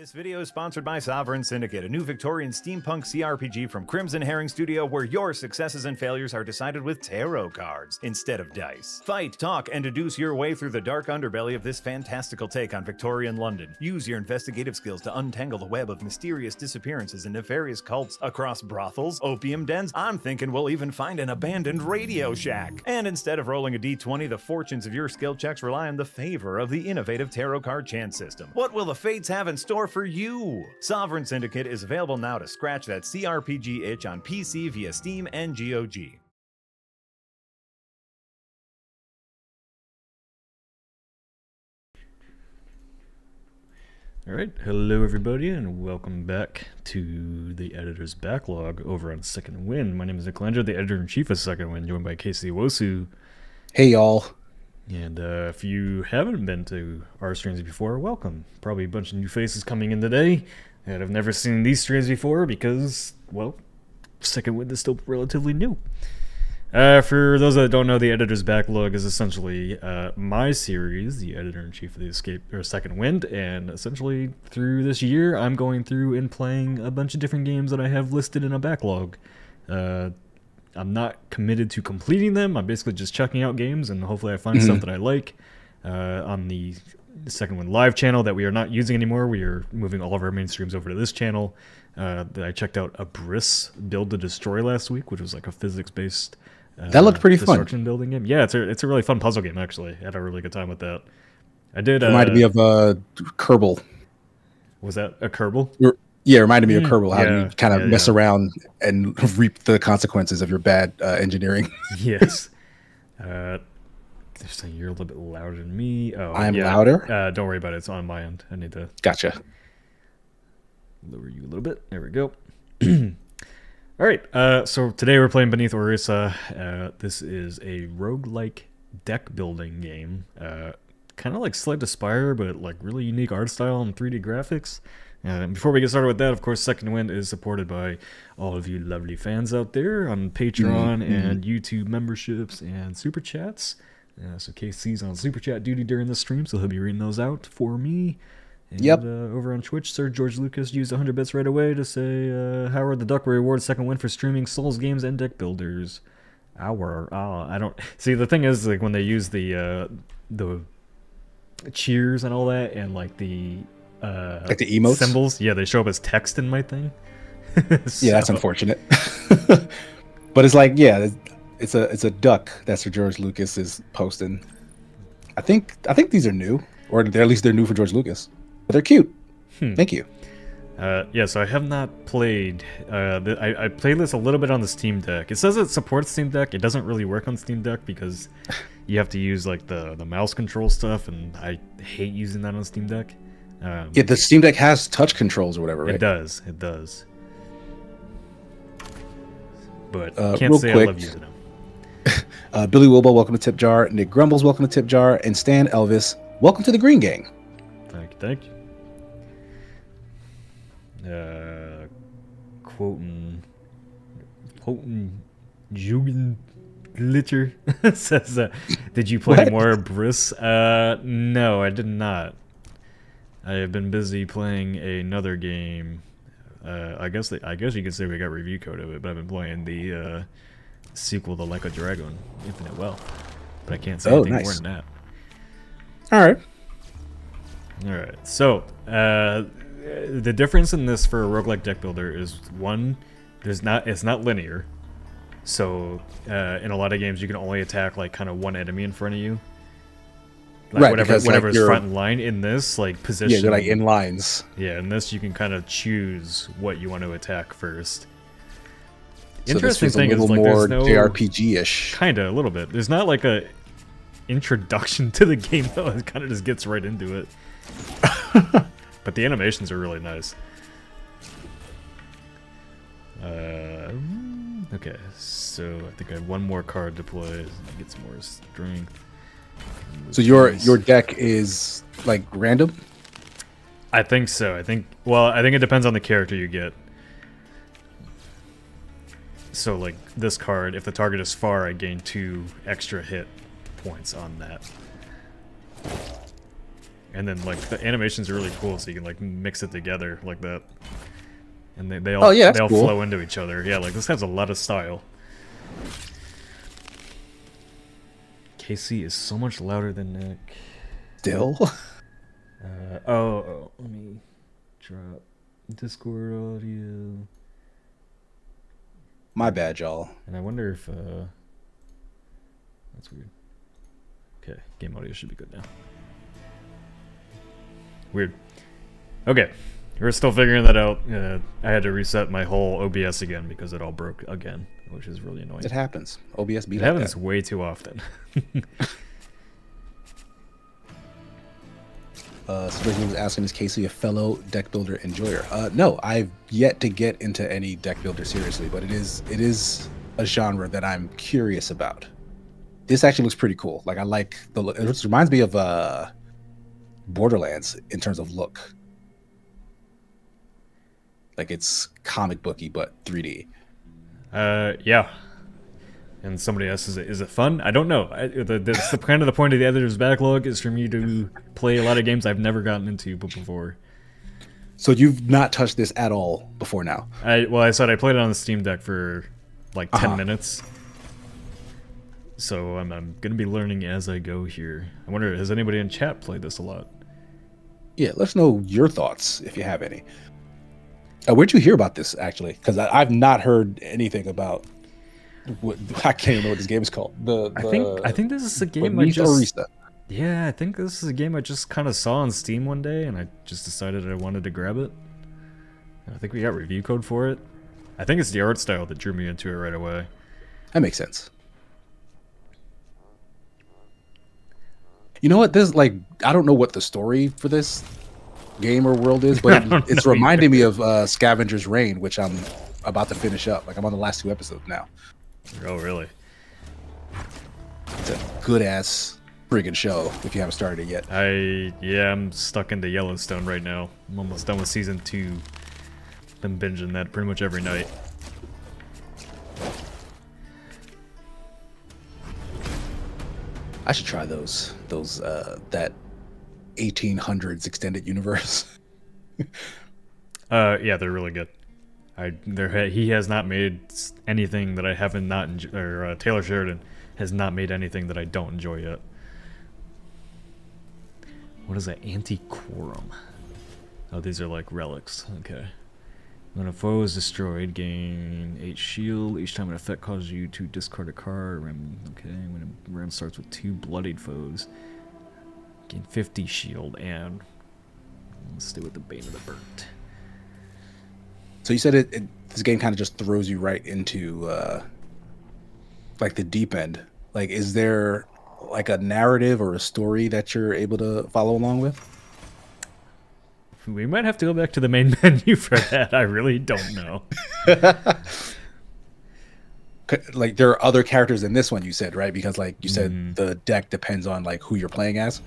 This video is sponsored by Sovereign Syndicate, a new Victorian steampunk CRPG from Crimson Herring Studio where your successes and failures are decided with tarot cards instead of dice. Fight, talk, and deduce your way through the dark underbelly of this fantastical take on Victorian London. Use your investigative skills to untangle the web of mysterious disappearances and nefarious cults across brothels, opium dens. I'm thinking we'll even find an abandoned Radio Shack. And instead of rolling a d20, the fortunes of your skill checks rely on the favor of the innovative tarot card chance system. What will the fates have in store for you? Sovereign Syndicate is available now to scratch that CRPG itch on PC via Steam and GOG. Alright, hello everybody and welcome back to the editor's backlog over on Second Wind. My name is Nick Langer, the editor-in-chief of Second Wind, joined by Casey Wosu. Hey y'all. And if you haven't been to our streams before, welcome. Probably a bunch of new faces coming in today that have never seen these streams before because, well, Second Wind is still relatively new. For those that don't know, the editor's backlog is essentially my series, the editor-in-chief of the Second Wind, and essentially through this year, I'm going through and playing a bunch of different games that I have listed in a backlog. I'm not committed to completing them. I'm basically just checking out games, and hopefully I find stuff that I like. On the Second Wind Live channel that we are not using anymore, we are moving all of our main streams over to this channel. I checked out a Briss Build to Destroy last week, which was like a physics-based that looked pretty fun. Construction building game. Yeah, it's a really fun puzzle game, actually. I had a really good time with that. I did. Reminded me of Kerbal. Was that a Kerbal? Yeah, it reminded me of Kerbal. How you kind of mess yeah. around and reap the consequences of your bad engineering. Yes. They're saying you're a little bit louder than me. Oh, I'm louder? Don't worry about it. It's on my end. I need to Gotcha. lower you a little bit. There we go. All right. So today we're playing Beneath Oresa. This is a roguelike deck building game. Kind of like Slay the Spire, but like really unique art style and 3D graphics. Before we get started with that, of course, Second Wind is supported by all of you lovely fans out there on Patreon and YouTube memberships and Super Chats. So Casey's on Super Chat duty during the stream, so he'll be reading those out for me. And, over on Twitch, Sir George Lucas used 100 bits right away to say, Howard the Duck rewards Second Wind for streaming Souls games and deck builders. I don't... See, the thing is, like, when they use the cheers and all that, and, like the emotes? Symbols, yeah, they show up as text in my thing. So. Yeah, that's unfortunate. But it's like, yeah, it's a duck that Sir George Lucas is posting. I think these are new, or at least they're new for George Lucas. But they're cute. Thank you. Yeah, so I have not played. I played this a little bit on the Steam Deck. It says it supports Steam Deck. It doesn't really work on Steam Deck because you have to use like the mouse control stuff, and I hate using that on Steam Deck. Yeah, the Steam Deck has touch controls or whatever, right? It does. But can't real say quick, I love using them. Billy Wilbo, welcome to Tip Jar. Nick Grumbles, welcome to Tip Jar. And Stan Elvis, welcome to the Green Gang. Thank you. Quoting Jugendlicher says, did you play more Briss? No, I did not. I have been busy playing another game. I guess you could say we got review code of it, but I've been playing the sequel to Like a Dragon, Infinite Wealth. But I can't say anything more than that. All right. So the difference in this for a roguelike deck builder is one, it's not linear. So in a lot of games you can only attack like kind of one enemy in front of you. Like whatever's front in line. In this, like position. Yeah, they're like in lines. Yeah, in this you can kind of choose what you want to attack first. So Interesting this thing a little is like more there's no JRPG-ish. Kinda, a little bit. There's not like a introduction to the game though. It kind of just gets right into it. But the animations are really nice. Okay, so I think I have one more card to play. Get some more strength. So your deck is like random? I think so. I think it depends on the character you get. So like this card, if the target is far, I gain 2 extra hit points on that. And then like the animations are really cool, so you can like mix it together like that. And they Oh, all yeah, that's they all cool. flow into each other. Yeah, like this has a lot of style. Casey is so much louder than Nick. Still? Let me drop Discord audio. My bad, y'all. And I wonder if that's weird. Okay, game audio should be good now. Weird. Okay, we're still figuring that out. I had to reset my whole OBS again because it all broke again, which is really annoying. It happens. OBS be It like happens that. way too often. Somebody was asking, is Casey a fellow deck builder enjoyer? No, I've yet to get into any deck builder seriously, but it is a genre that I'm curious about. This actually looks pretty cool. Like I like it reminds me of Borderlands in terms of look. Like it's comic booky but 3D. Yeah. And somebody asks, is it fun? I don't know. That's the kind of the point of the editor's backlog is for me to play a lot of games I've never gotten into before. So you've not touched this at all before now? I said I played it on the Steam Deck for like 10 minutes. So I'm gonna be learning as I go here. I wonder, has anybody in chat played this a lot? Yeah, let us know your thoughts if you have any. Where'd you hear about this actually? Because I've not heard anything about. I can't even know what this game is called. I think this is a game Oresa. Yeah, I think this is a game I just kind of saw on Steam one day, and I just decided I wanted to grab it. I think we got review code for it. I think it's the art style that drew me into it right away. That makes sense. You know what? This like I don't know what the story for this game or world is, but it's reminding me of Scavenger's Reign, which I'm about to finish up. Like I'm on the last 2 episodes now. Oh, really? It's a good ass friggin' show if you haven't started it yet. I'm stuck into Yellowstone right now. I'm almost done with season 2. Been binging that pretty much every night. I should try those that 1800s extended universe. Yeah, they're really good. He has not made anything that I haven't not or Taylor Sheridan has not made anything that I don't enjoy yet. What is that? Anti-quorum. Oh, these are like relics. Okay. When a foe is destroyed, gain 8 shield. Each time an effect causes you to discard a card. Okay, when a round starts with 2 bloodied foes, gain 50 shield. And let's stay with the Bane of the Burnt. So you said this game kind of just throws you right into like the deep end. Like, is there like a narrative or a story that you're able to follow along with? We might have to go back to the main menu for that. I really don't know. Like there are other characters in this one, you said, right? Because like you said, the deck depends on like who you're playing as.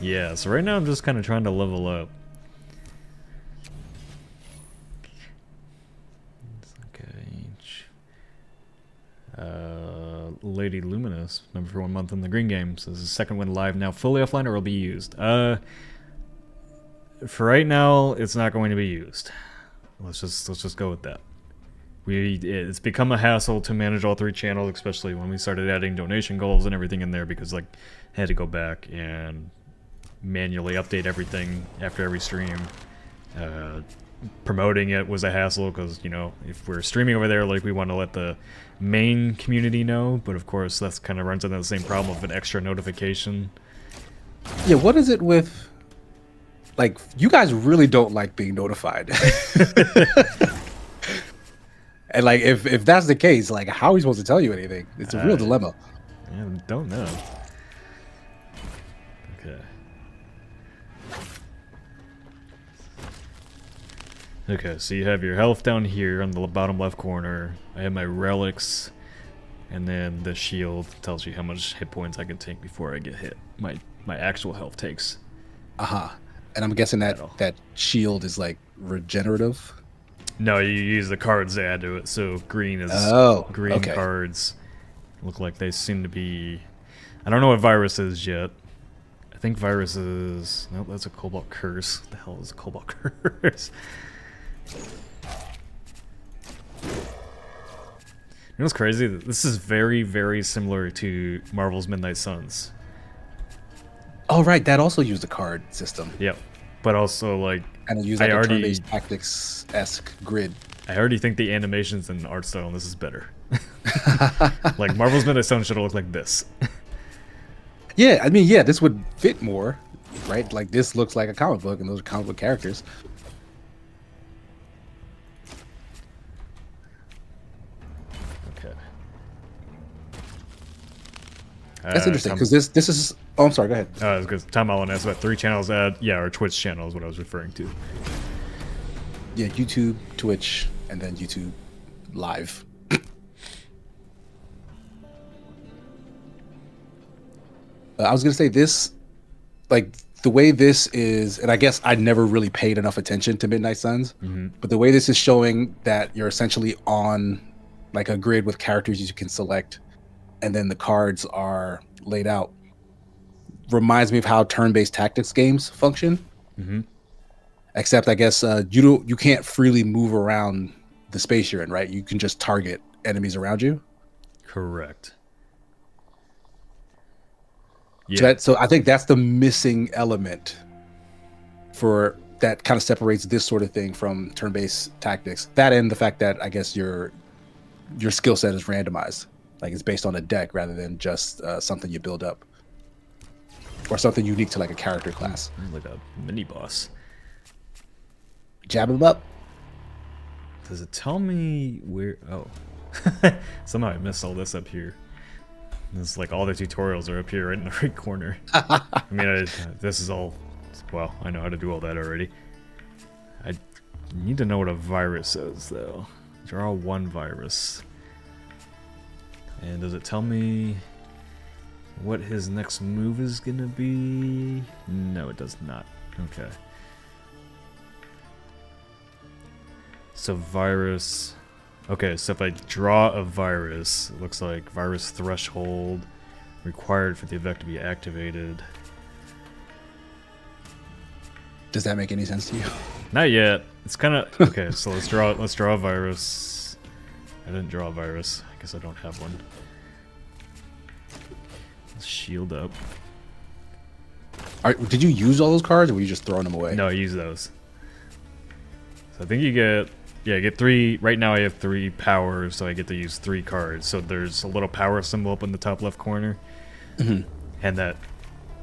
Yeah, so right now I'm just kind of trying to level up. Lady Luminous, member for 1 month in the Green Game, says the second win live now fully offline or will be used. For right now, it's not going to be used. Let's just go with that. It's become a hassle to manage all 3 channels, especially when we started adding donation goals and everything in there, because like I had to go back and manually update everything after every stream. Promoting it was a hassle because, you know, if we're streaming over there, like we want to let the main community know, but of course that's kind of runs into the same problem of an extra notification. Yeah, what is it with, like, you guys really don't like being notified. And like if that's the case, like how are we supposed to tell you anything? It's a real dilemma. I don't know. Okay. Okay, so you have your health down here on the bottom left corner. I have my relics, and then the shield tells you how much hit points I can take before I get hit. My actual health takes. And I'm guessing that shield is like regenerative. No, you use the cards to add to it. So green is green okay. Cards look like they seem to be. I don't know what virus is yet. I think Virus is... Nope, that's a Cobalt Curse. What the hell is a Cobalt Curse? You know what's crazy? This is very, very similar to Marvel's Midnight Suns. Oh, right. That also used a card system. Yep. But also, like... And it used like a turn-based tactics-esque grid. I already think the animations and art style on this is better. Like, Marvel's Midnight Suns should have looked like this. Yeah, I mean, yeah, this would fit more, right? Like, this looks like a comic book, and those are comic book characters. Okay. That's interesting, because this is... Oh, I'm sorry, go ahead. Because Tom Allen asked about 3 channels. Or Twitch channel is what I was referring to. Yeah, YouTube, Twitch, and then YouTube Live. I was going to say this, like, the way this is, and I guess I never really paid enough attention to Midnight Suns, but the way this is showing that you're essentially on, like, a grid with characters you can select, and then the cards are laid out, reminds me of how turn-based tactics games function. Except, I guess, you can't freely move around the space you're in, right? You can just target enemies around you. Correct. Yeah. So I think that's the missing element for that kind of separates this sort of thing from turn-based tactics. That and the fact that I guess your skill set is randomized, like it's based on a deck rather than just something you build up or something unique to like a character class. Like a mini boss. Jab him up. Does it tell me where? Oh, somehow I missed all this up here. It's like all the tutorials are up here right in the right corner. I mean, this is all... Well, I know how to do all that already. I need to know what a virus is, though. Draw 1 virus. And does it tell me what his next move is going to be? No, it does not. Okay. So virus... Okay, so if I draw a virus, it looks like virus threshold required for the effect to be activated. Does that make any sense to you? Not yet. It's kind of okay. So let's draw a virus. I didn't draw a virus. I guess I don't have one. Let's shield up. All right, did you use all those cards, or were you just throwing them away? No, I use those. So I think you get. Yeah, I get 3. Right now I have 3 power, so I get to use 3 cards. So there's a little power symbol up in the top left corner. And that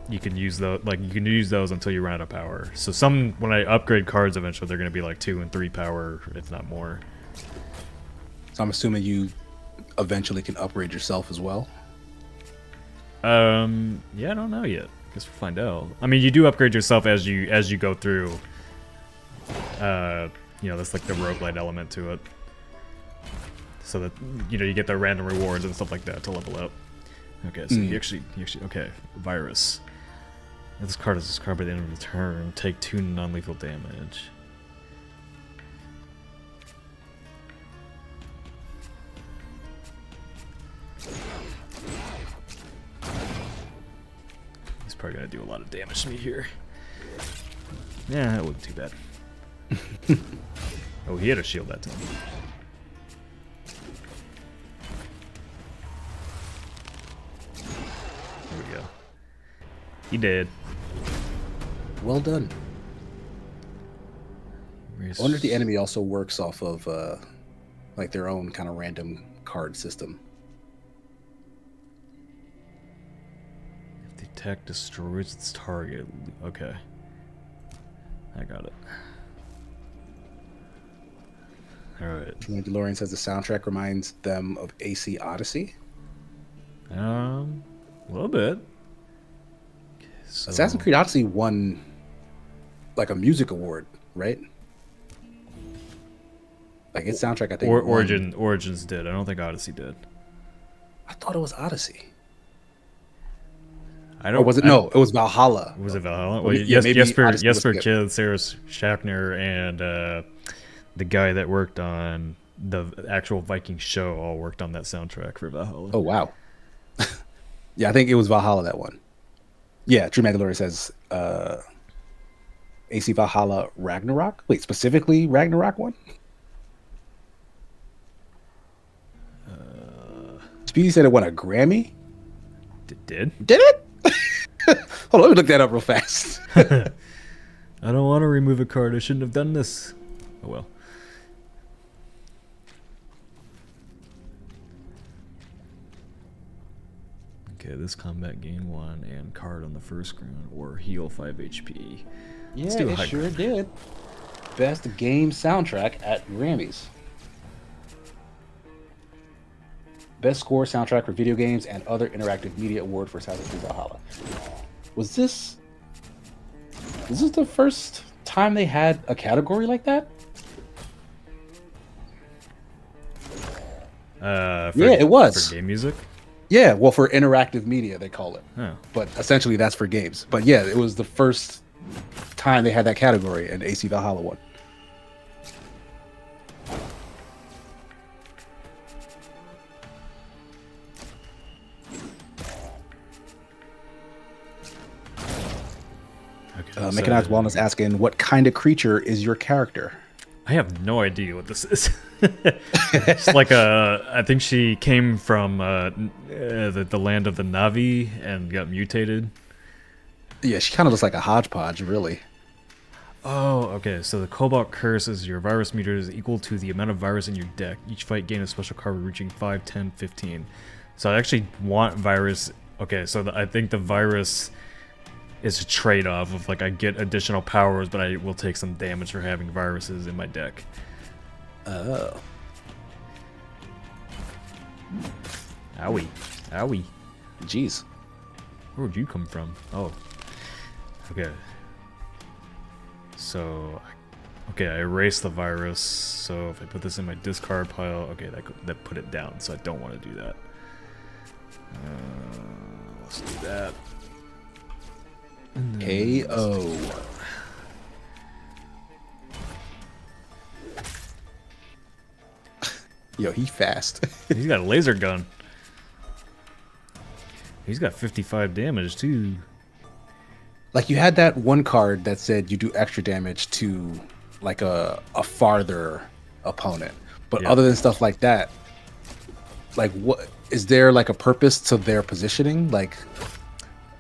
you can use those, like you can use those until you run out of power. So when I upgrade cards eventually, they're going to be like 2 and 3 power, if not more. So I'm assuming you eventually can upgrade yourself as well? Yeah, I don't know yet. Guess we'll find out. I mean, you do upgrade yourself as you go through. You know, that's like the roguelite element to it. So that, you know, you get the random rewards and stuff like that to level up. Okay, so you actually, okay, virus. This card is discarded by the end of the turn. Take 2 non-lethal damage. He's probably gonna do a lot of damage to me here. Yeah, that wasn't too bad. Oh, he had a shield that time. There we go. He did. Well done. I wonder if the enemy also works off of like their own kind of random card system. If the attack destroys its target. Okay. I got it. Alright. DeLorean says the soundtrack reminds them of AC Odyssey. A little bit. So, Assassin's Creed Odyssey won like a music award, right? Like its soundtrack, I think. Origins did. I don't think Odyssey did. I thought it was Odyssey. I don't. Or was it? No, it was Valhalla. Was it Valhalla? Well, yeah, Jesper Kidd, Sarah Schachner, and the guy that worked on the actual Viking show all worked on that soundtrack for Valhalla. Oh wow. Yeah, I think it was Valhalla that one. Yeah, Drew Mandalorian says AC Valhalla Ragnarok. Wait, specifically Ragnarok one? Speedy said it won a Grammy. It did? Did it? Hold on, let me look that up real fast. I don't want to remove a card. I shouldn't have done this. Oh well. Okay, this combat gain 1 and card on the first ground or heal 5 HP. Yeah, it sure did. Best game soundtrack at Grammys. Best score soundtrack for video games and other interactive media award for Assassin's Creed Valhalla. Was this the first time they had a category like that? Yeah, it was. For game music? Yeah, well, for interactive media, they call it. Oh. But essentially, that's for games. But yeah, it was the first time they had that category, and AC Valhalla won. Okay, Mechanized Wellness asking, what kind of creature is your character? I have no idea what this is. It's like I think she came from the land of the Navi and got mutated. Yeah, she kind of looks like a hodgepodge, really. Oh, okay. So the Cobalt Curse is your virus meter is equal to the amount of virus in your deck. Each fight gain a special card reaching 5, 10, 15. So I actually want virus. Okay, so I think the virus is a trade-off of like I get additional powers, but I will take some damage for having viruses in my deck. Oh. Owie. Owie. Jeez. Where would you come from? Oh. Okay. So, okay, I erased the virus. So if I put this in my discard pile, okay, that put it down. So I don't want to do that. Let's do that. KO. Yo, he fast. He's got a laser gun. He's got 55 damage too. Like you had that one card that said you do extra damage to like a farther opponent. But Yeah. other than stuff like that, like what is there like a purpose to their positioning? Like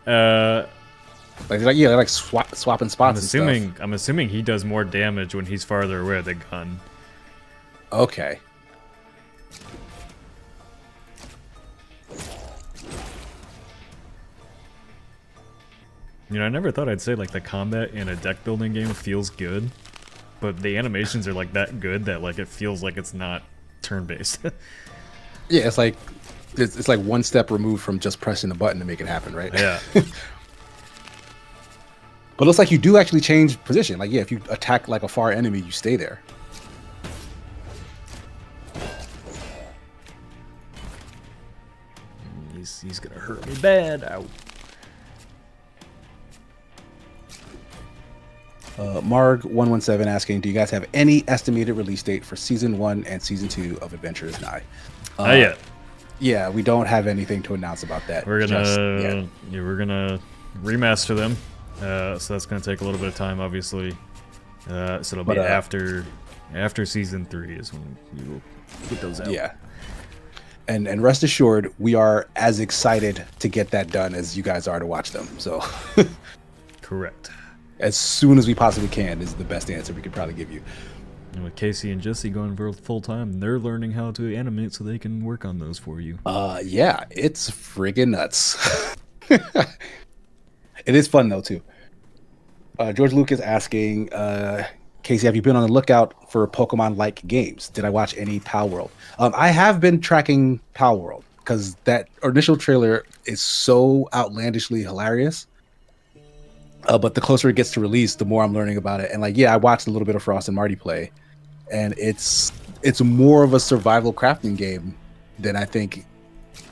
yeah, like swapping spots. I'm assuming he does more damage when he's farther away with the gun. Okay. You know, I never thought I'd say like the combat in a deck building game feels good, but the animations are like that good that like it feels like it's not turn based. Yeah, it's like one step removed from just pressing the button to make it happen, right? Yeah. But it looks like you do actually change position. Like, yeah, if you attack like a far enemy, you stay there. He's gonna hurt me bad. Ow. Marg117 asking, do you guys have any estimated release date for Season 1 and Season 2 of Adventure is Nigh? Not yet. Yeah, we don't have anything to announce about that. We're gonna remaster them. So that's gonna take a little bit of time, obviously. So it'll be after Season 3 is when we will get those out. Yeah. And rest assured, we are as excited to get that done as you guys are to watch them. So Correct. as soon as we possibly can is the best answer we could probably give you. And with Casey and Jesse going for full time, they're learning how to animate so they can work on those for you. Yeah, it's friggin' nuts. It is fun though too. George Lucas asking, Casey, have you been on the lookout for Pokemon-like games? Did I watch any Pal World? I have been tracking Pal World because that initial trailer is so outlandishly hilarious. But the closer it gets to release, the more I'm learning about it. And like, yeah, I watched a little bit of Frost and Marty play, and it's more of a survival crafting game than I think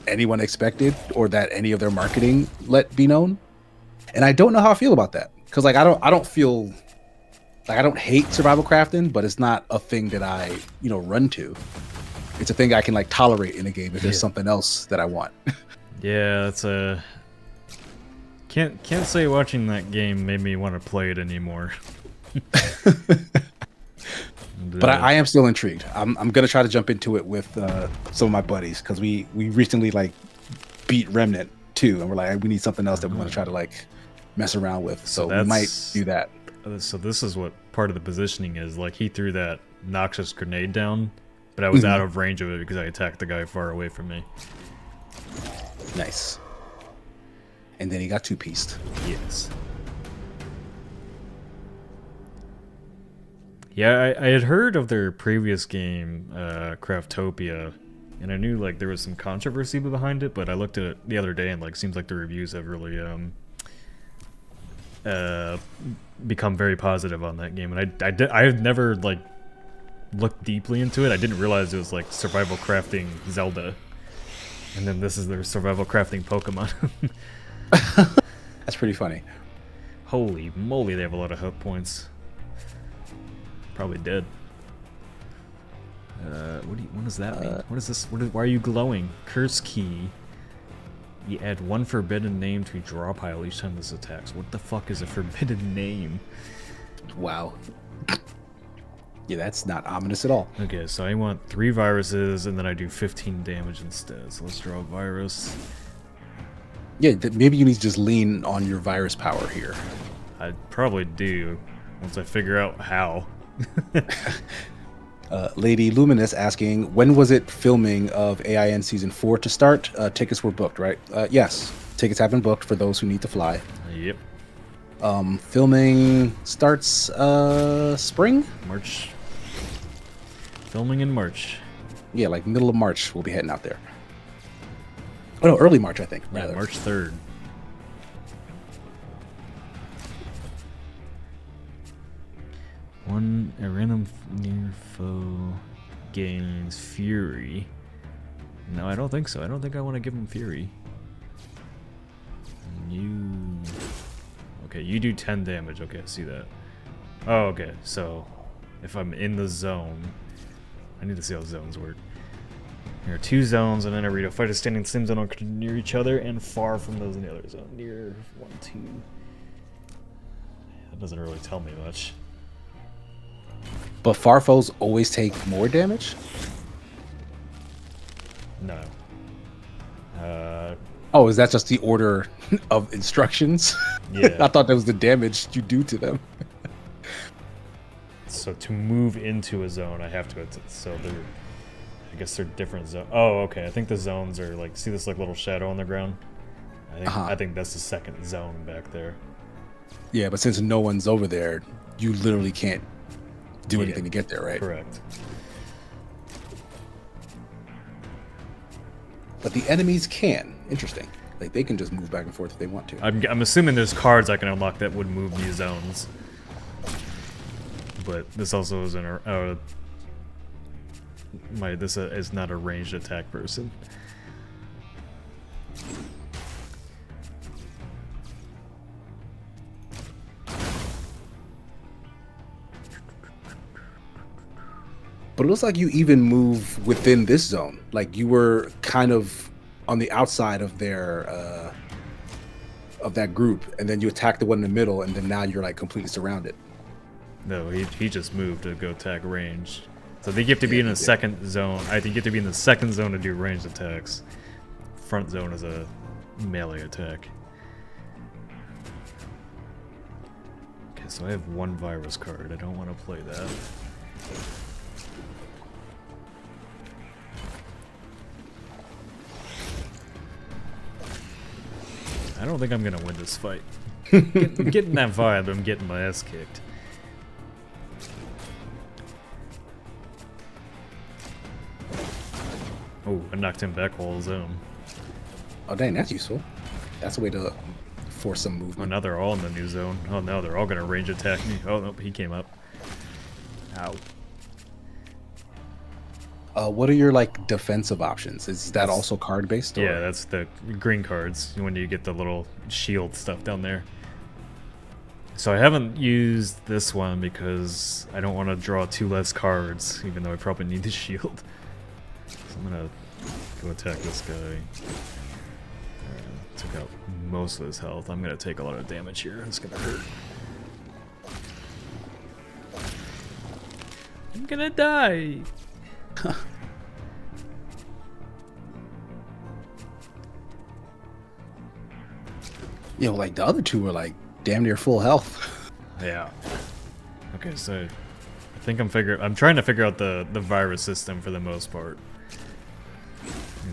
anyone expected or that any of their marketing let be known. And I don't know how I feel about that because like I don't feel like I don't hate survival crafting, but it's not a thing that I run to. It's a thing I can like tolerate in a game if there's something else that I want. Yeah, Can't say watching that game made me want to play it anymore. But I am still intrigued. I'm gonna try to jump into it with some of my buddies because we recently like beat Remnant 2, and we're like, we need something else that we want to try to like mess around with. So we might do that. So this is what part of the positioning is. Like, he threw that noxious grenade down, but I was out of range of it because I attacked the guy far away from me. Nice. And then he got two-pieced. Yes. Yeah, I had heard of their previous game, Craftopia, and I knew like there was some controversy behind it, but I looked at it the other day and like seems like the reviews have really become very positive on that game, and I've never like looked deeply into it. I didn't realize it was like survival crafting Zelda, and then this is their survival crafting Pokemon. That's pretty funny. Holy moly, they have a lot of hit points. Probably dead. What does that mean? What is this? Why are you glowing? Curse key. You add one forbidden name to your draw pile each time this attacks. What the fuck is a forbidden name? Wow. Yeah, that's not ominous at all. Okay, so I want 3 viruses, and then I do 15 damage instead. So let's draw a virus. Yeah, maybe you need to just lean on your virus power here. I probably do, once I figure out how. Lady Luminous asking, when was it filming of AIN Season 4 to start? Tickets were booked, right? Yes, tickets have been booked for those who need to fly. Yep. Filming starts spring? March. Filming in March. Yeah, like middle of March we'll be heading out there. Oh no, early March I think. Yeah, rather. March 3rd. A random near foe gains Fury. No, I don't think so. I don't think I want to give him Fury. Okay, you do 10 damage. Okay, I see that. Oh, okay. So, if I'm in the zone, I need to see how zones work. There are 2 zones, and then I read a fighter standing in the same zone or near each other and far from those in the other zone. Near 1, 2. That doesn't really tell me much. But far foes always take more damage? No. Oh, is that just the order of instructions? Yeah. I thought that was the damage you do to them. So to move into a zone, I have to. So they're. I guess they're different zones. Oh, okay. I think the zones are like. See this like little shadow on the ground? I think that's the second zone back there. Yeah, but since no one's over there, you literally can't do anything to get there, right? Correct. But the enemies can. Interesting. Like they can just move back and forth if they want to. I'm assuming there's cards I can unlock that would move these zones. But this also isn't a. This is not a ranged attack person. But it looks like you even move within this zone. Like you were kind of on the outside of their of that group, and then you attack the one in the middle, and then now you're like completely surrounded. No, he just moved to go attack range. So I think you have to be in the second zone. I think you have to be in the second zone to do ranged attacks. Front zone is a melee attack. Okay, so I have 1 virus card. I don't want to play that. I don't think I'm gonna win this fight. Getting that vibe, but I'm getting my ass kicked. Oh, I knocked him back while zone. Oh dang, that's useful. That's a way to force some Oh, movement. now they're all in the new zone. Oh no, they're all gonna range attack me. Oh nope, he came up. Ow. What are your like defensive options? Is that also card based? Yeah, that's the green cards when you get the little shield stuff down there. So I haven't used this one because I don't want to draw 2 less cards, even though I probably need the shield. So I'm gonna go attack this guy. Took out most of his health. I'm gonna take a lot of damage here. It's gonna hurt. I'm gonna die. You know, like the other two were like damn near full health. Yeah. Okay, so I think I'm trying to figure out the virus system for the most part.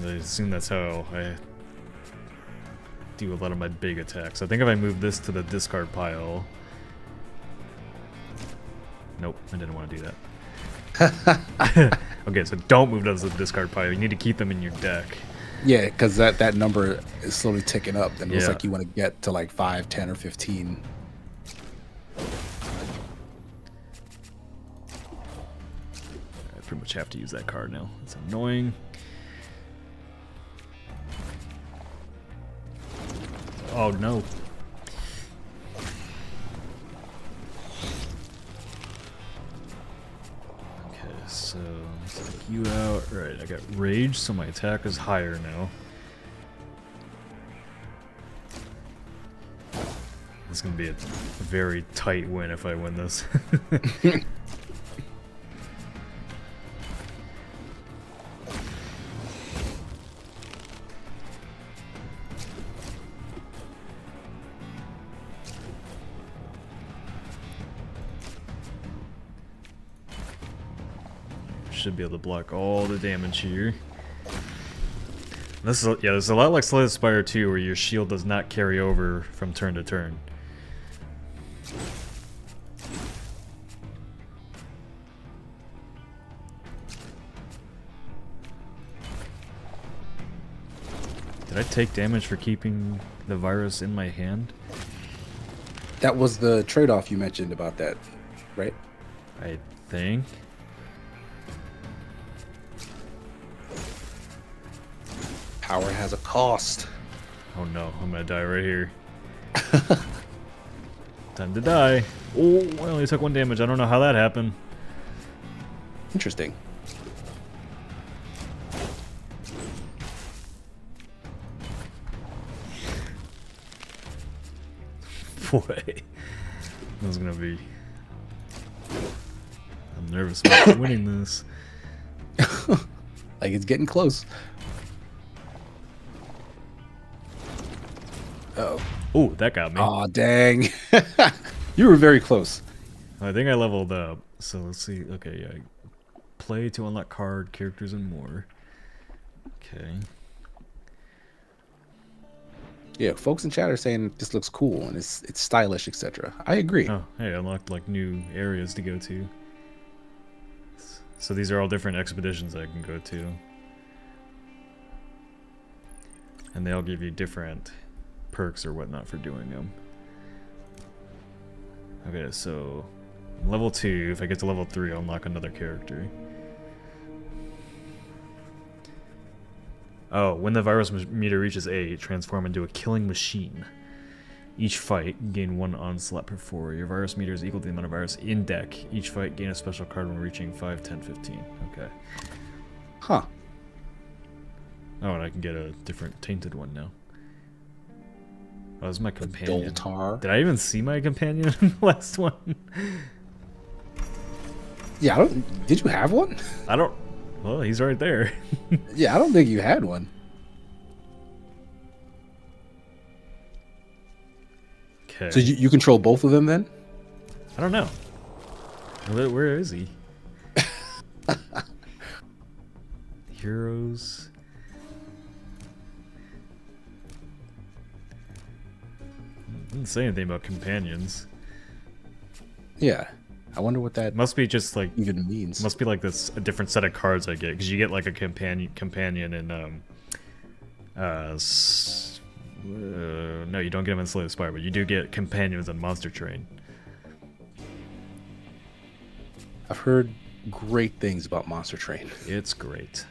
I assume that's how I do a lot of my big attacks. I think if I move this to the discard pile. Nope, I didn't want to do that. Okay, so don't move those to the discard pile. You need to keep them in your deck. Yeah, because that number is slowly ticking up, and it looks Yeah. like you want to get to like 5, 10, or 15. I pretty much have to use that card now. It's annoying. Oh no. Okay, so let's take you out. Right, I got rage, so my attack is higher now. This is gonna be a very tight win if I win this. Should be able to block all the damage here. This is, yeah, this is a lot like Slay the Spire 2, where your shield does not carry over from turn to turn. Did I take damage for keeping the virus in my hand? That was the trade-off you mentioned about that, right? I think. Power has a cost. Oh no, I'm gonna die right here. Time to die. Oh, I only took 1 damage. I don't know how that happened. Interesting. Boy, this is gonna be. I'm nervous about winning this. Like it's getting close. Uh-oh. Oh, that got me. Aw, dang. You were very close. I think I leveled up. So let's see. Okay, yeah. Play to unlock card, characters, and more. Okay. Yeah, folks in chat are saying this looks cool and it's stylish, etc. I agree. Oh, hey, I unlocked like new areas to go to. So these are all different expeditions I can go to. And they all give you different perks or whatnot for doing them. Okay, so level 2, if I get to level 3, I'll unlock another character. Oh, when the virus meter reaches 8, transform into a killing machine. Each fight, gain 1 onslaught per 4. Your virus meter is equal to the amount of virus in deck. Each fight, gain a special card when reaching 5, 10, 15. Okay. Huh. Oh, and I can get a different tainted one now. Oh, this is my companion. Doltar. Did I even see my companion in the last one? Yeah, I don't. Did you have one? I don't. Well, he's right there. Yeah, I don't think you had one. Okay. So you control both of them then? I don't know. Where is he? Heroes. Didn't say anything about companions. Yeah. I wonder what that Must be just like even means. must be like this a different set of cards I get, because you get like a companion in no, you don't get them in Slay the Spire, but you do get companions in Monster Train. I've heard great things about Monster Train. It's great.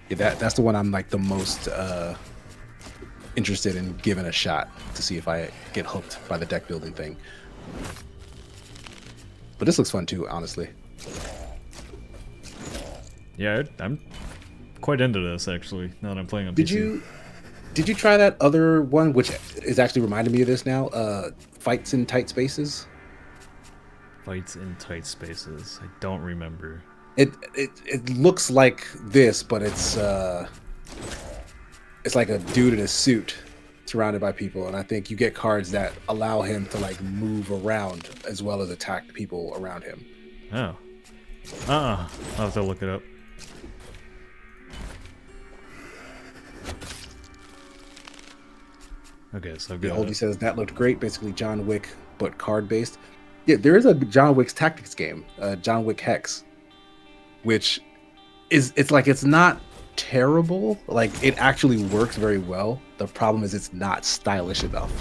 Yeah, that's the one I'm like the most interested in giving a shot to see if I get hooked by the deck building thing. But this looks fun too, honestly. Yeah, I'm quite into this actually. Now that I'm playing on Did PC. Did you try that other one, which is actually reminding me of this now? Fights in tight spaces. Fights in tight spaces. I don't remember. It looks like this, but it's like a dude in a suit surrounded by people, and I think you get cards that allow him to like move around as well as attack people around him. Oh. I'll have to look it up. Okay, so Yeah, Oldie says that looked great. Basically, John Wick, but card based. Yeah, there is a John Wick's Tactics game, John Wick Hex, which it's not terrible. Like it actually works very well. The problem is it's not stylish enough.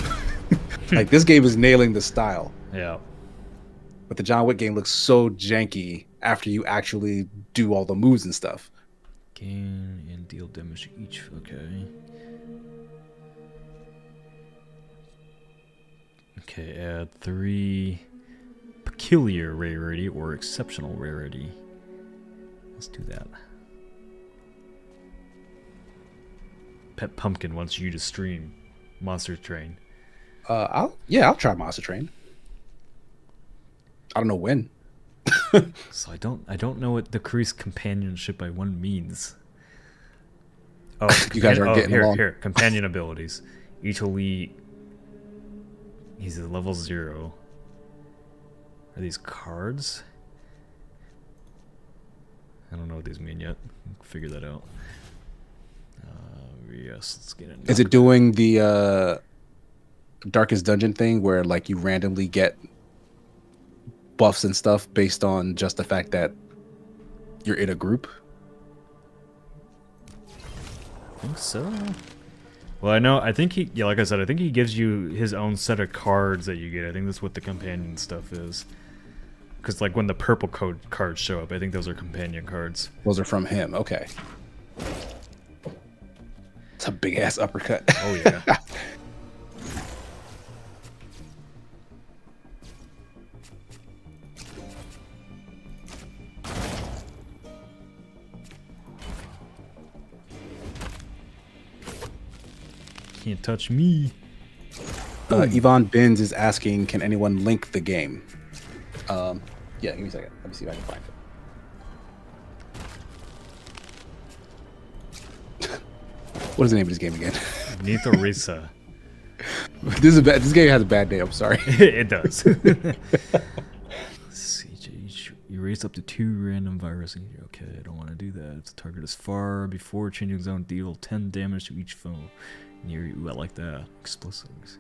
Like this game is nailing the style. Yeah. But the John Wick game looks so janky after you actually do all the moves and stuff. Gain and deal damage each. Okay. Okay, add 3 peculiar rarity or exceptional rarity. Let's do that. Pet Pumpkin wants you to stream Monster Train. I'll try Monster Train. I don't know when. So I don't know what decreased companionship by 1 means. Oh, you guys are getting along. Here, companion abilities. Each elite. He's at level 0. Are these cards? I don't know what these mean yet. We'll figure that out. Yes, let's get it. Is it doing the Darkest Dungeon thing where like you randomly get buffs and stuff based on just the fact that you're in a group? I think so. Well, I think he, like I said, I think he gives you his own set of cards that you get. I think that's what the companion stuff is. Because like when the purple code cards show up, I think those are companion cards. Those are from him. Okay. It's a big ass uppercut. Oh yeah. Can't touch me. Yvonne Binns is asking, can anyone link the game? Yeah, give me a second. Let me see if I can find it. What is the name of this game again? Beneath Oresa. This game has a bad name. I'm sorry. It does. CJ, you raise up to 2 random viruses. Okay, I don't want to do that. If the target is far before changing zone, deal 10 damage to each foe near you. I like that. Explosives.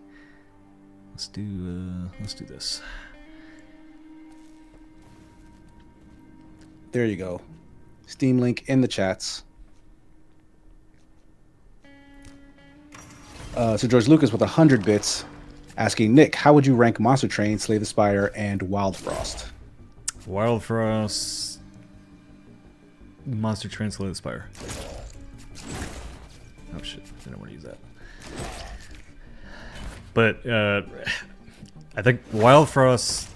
Let's do this. There you go. Steam link in the chats. So George Lucas with 100 bits asking, Nick, how would you rank Monster Train, Slay the Spire, and Wild Frost? Wild Frost, Monster Train, Slay the Spire. Oh shit, I don't want to use that. But I think Wild Frost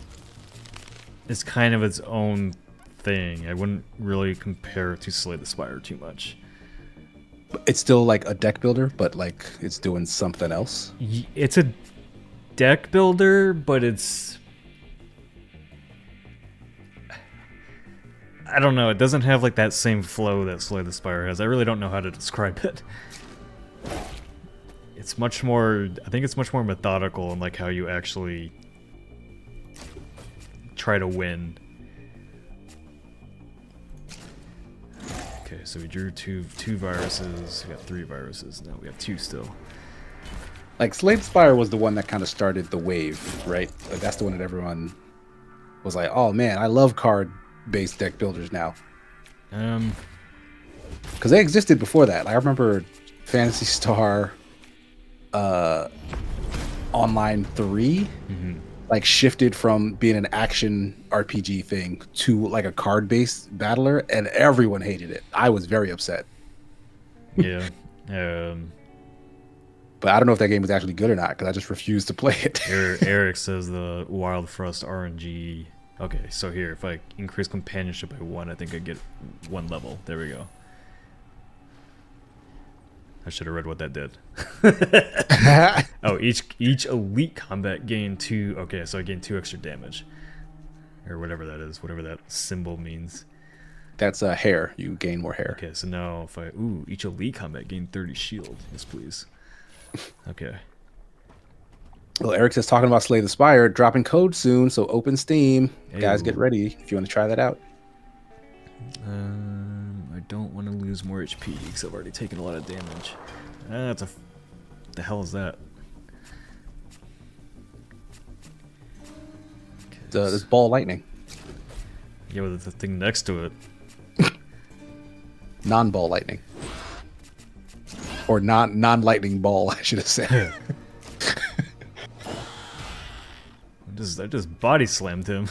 is kind of its own thing. I wouldn't really compare it to Slay the Spire too much. It's still like a deck builder, but like it's doing something else. It's a deck builder, but it's... I don't know, it doesn't have like that same flow that Slay the Spire has. I really don't know how to describe it. It's much more... I think it's much more methodical in like how you actually try to win. Okay, so we drew two viruses. We got 3 viruses. Now we have 2 still. Like Slay the Spire was the one that kind of started the wave, right? Like, that's the one that everyone was like, "Oh man, I love card-based deck builders now." Because they existed before that. Like, I remember Phantasy Star Online 3 like shifted from being an action RPG thing to like a card-based battler, and everyone hated it. I was very upset. Yeah. But I don't know if that game was actually good or not because I just refused to play it. Eric says the Wild Frost RNG. Okay, so here, if I increase companionship by 1, I think I get 1 level. There we go. I should have read what that did. Oh, each elite combat gained 2. Okay, so I gained 2 extra damage, or whatever that is, whatever that symbol means. That's hair. You gain more hair. Okay, so now if I each elite combat gained 30 shield. Yes, please. Okay. Well, Eric says talking about Slay the Spire, dropping code soon, so open Steam. Hey. Guys, get ready if you want to try that out. I don't want to lose more HP because I've already taken a lot of damage. That's the hell is that? Okay, This ball lightning. yeah, with the thing next to it. Non-ball lightning. Or non-lightning ball, I should have said. I just body slammed him.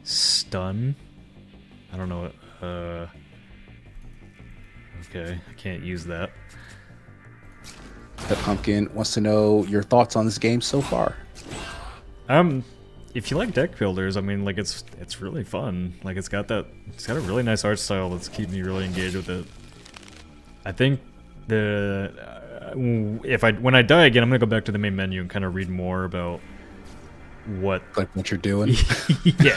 Stun? I don't know what, okay, I can't use that. The Pumpkin wants to know your thoughts on this game so far. If you like deck builders, I mean, like, it's really fun. Like, it's got a really nice art style that's keeping me really engaged with it. I think when I die again, I'm gonna go back to the main menu and kind of read more about what you're doing. Yeah,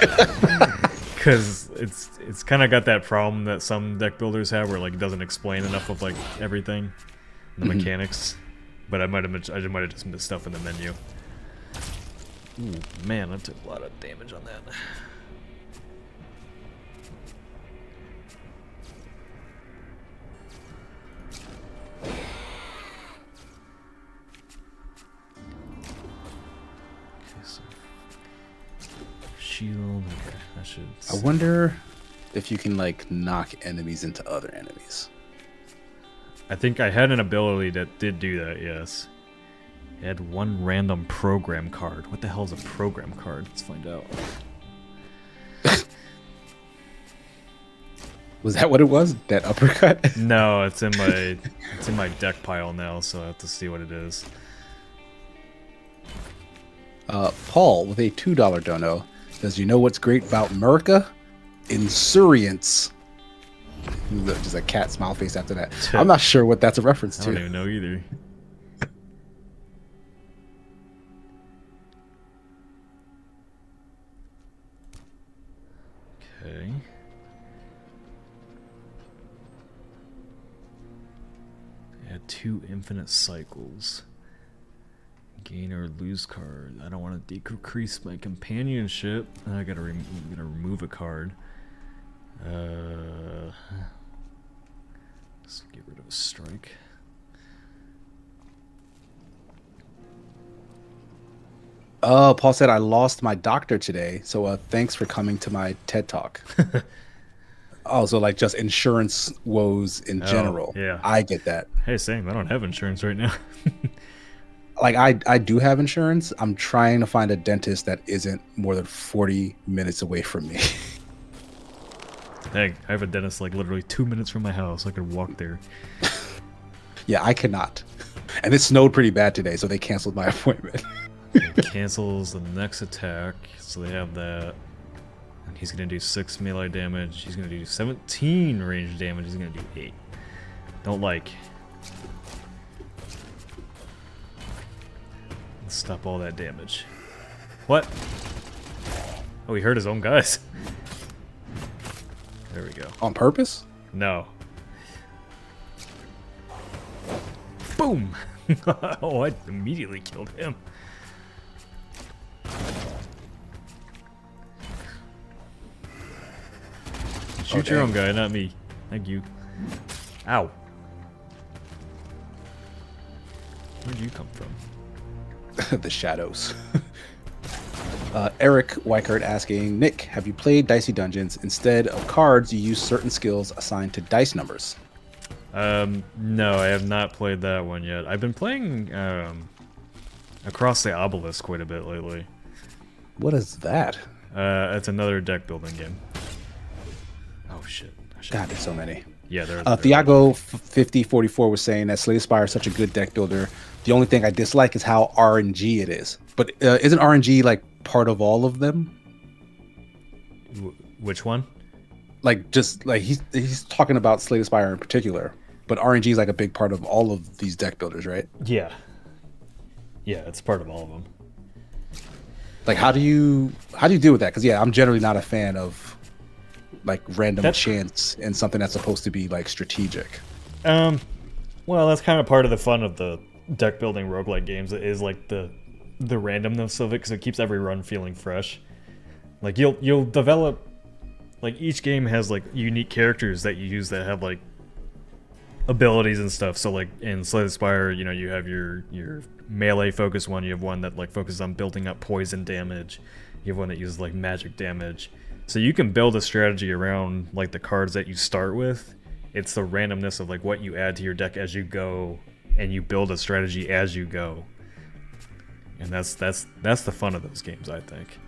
because it's kind of got that problem that some deck builders have, where like it doesn't explain enough of like everything, the mechanics. But I might have just missed stuff in the menu. Ooh, man, I took a lot of damage on that. Shield. Okay, I should. I wonder if you can like knock enemies into other enemies. I think I had an ability that did do that. Yes. It had 1 random program card. What the hell is a program card? Let's find out. Was that what it was? That uppercut? No, it's in my deck pile now, so I have to see what it is. Paul with a $2 dono says, "You know what's great about America? Insurance." Just a cat smile face after that. I'm not sure what that's a reference I to. don't even know either. Okay. Add 2 infinite cycles. Gain or lose card. I don't want to decrease my companionship. I gotta remove a card. Let's get rid of a strike. Paul said, "I lost my doctor today, so thanks for coming to my TED Talk." Oh, so like just insurance woes in general. Yeah. I get that. Hey, same. I don't have insurance right now. Like I do have insurance. I'm trying to find a dentist that isn't more than 40 minutes away from me. Hey, I have a dentist like literally 2 minutes from my house. I could walk there. Yeah, I cannot. And it snowed pretty bad today, so they canceled my appointment. It cancels the next attack, so they have that. And he's gonna do 6 melee damage. He's gonna do 17 range damage. He's gonna do 8. Don't like. Let's stop all that damage. What? Oh, he hurt his own guys. There we go. On purpose? No. Boom! Oh, I immediately killed him. Shoot your own guy, not me. Thank you. Ow. Where'd you come from? The shadows. Eric Weichert asking, "Nick, have you played Dicey Dungeons? Instead of cards, you use certain skills assigned to dice numbers." No, I have not played that one yet. I've been playing Across the Obelisk quite a bit lately. What is that? It's another deck building game. Oh shit. God, there's so many. Yeah, there's Thiago 5044 was saying that Slay the Spire is such a good deck builder. The only thing I dislike is how RNG it is. But isn't RNG like part of all of them? Which one? Like just like he's talking about Slay the Spire in particular, but RNG is like a big part of all of these deck builders, right? Yeah. Yeah, it's part of all of them. Like how do you deal with that? Because I'm generally not a fan of like random chance in something that's supposed to be like strategic. Well, that's kind of part of the fun of the deck building roguelike games is like the randomness of it, because it keeps every run feeling fresh. Like you'll develop, like each game has like unique characters that you use that have like abilities and stuff. So like in Slay the Spire, you have your melee focus one, you have one that like focuses on building up poison damage, you have one that uses like magic damage. So you can build a strategy around like the cards that you start with. It's the randomness of like what you add to your deck as you go, and you build a strategy as you go. And that's the fun of those games, I think.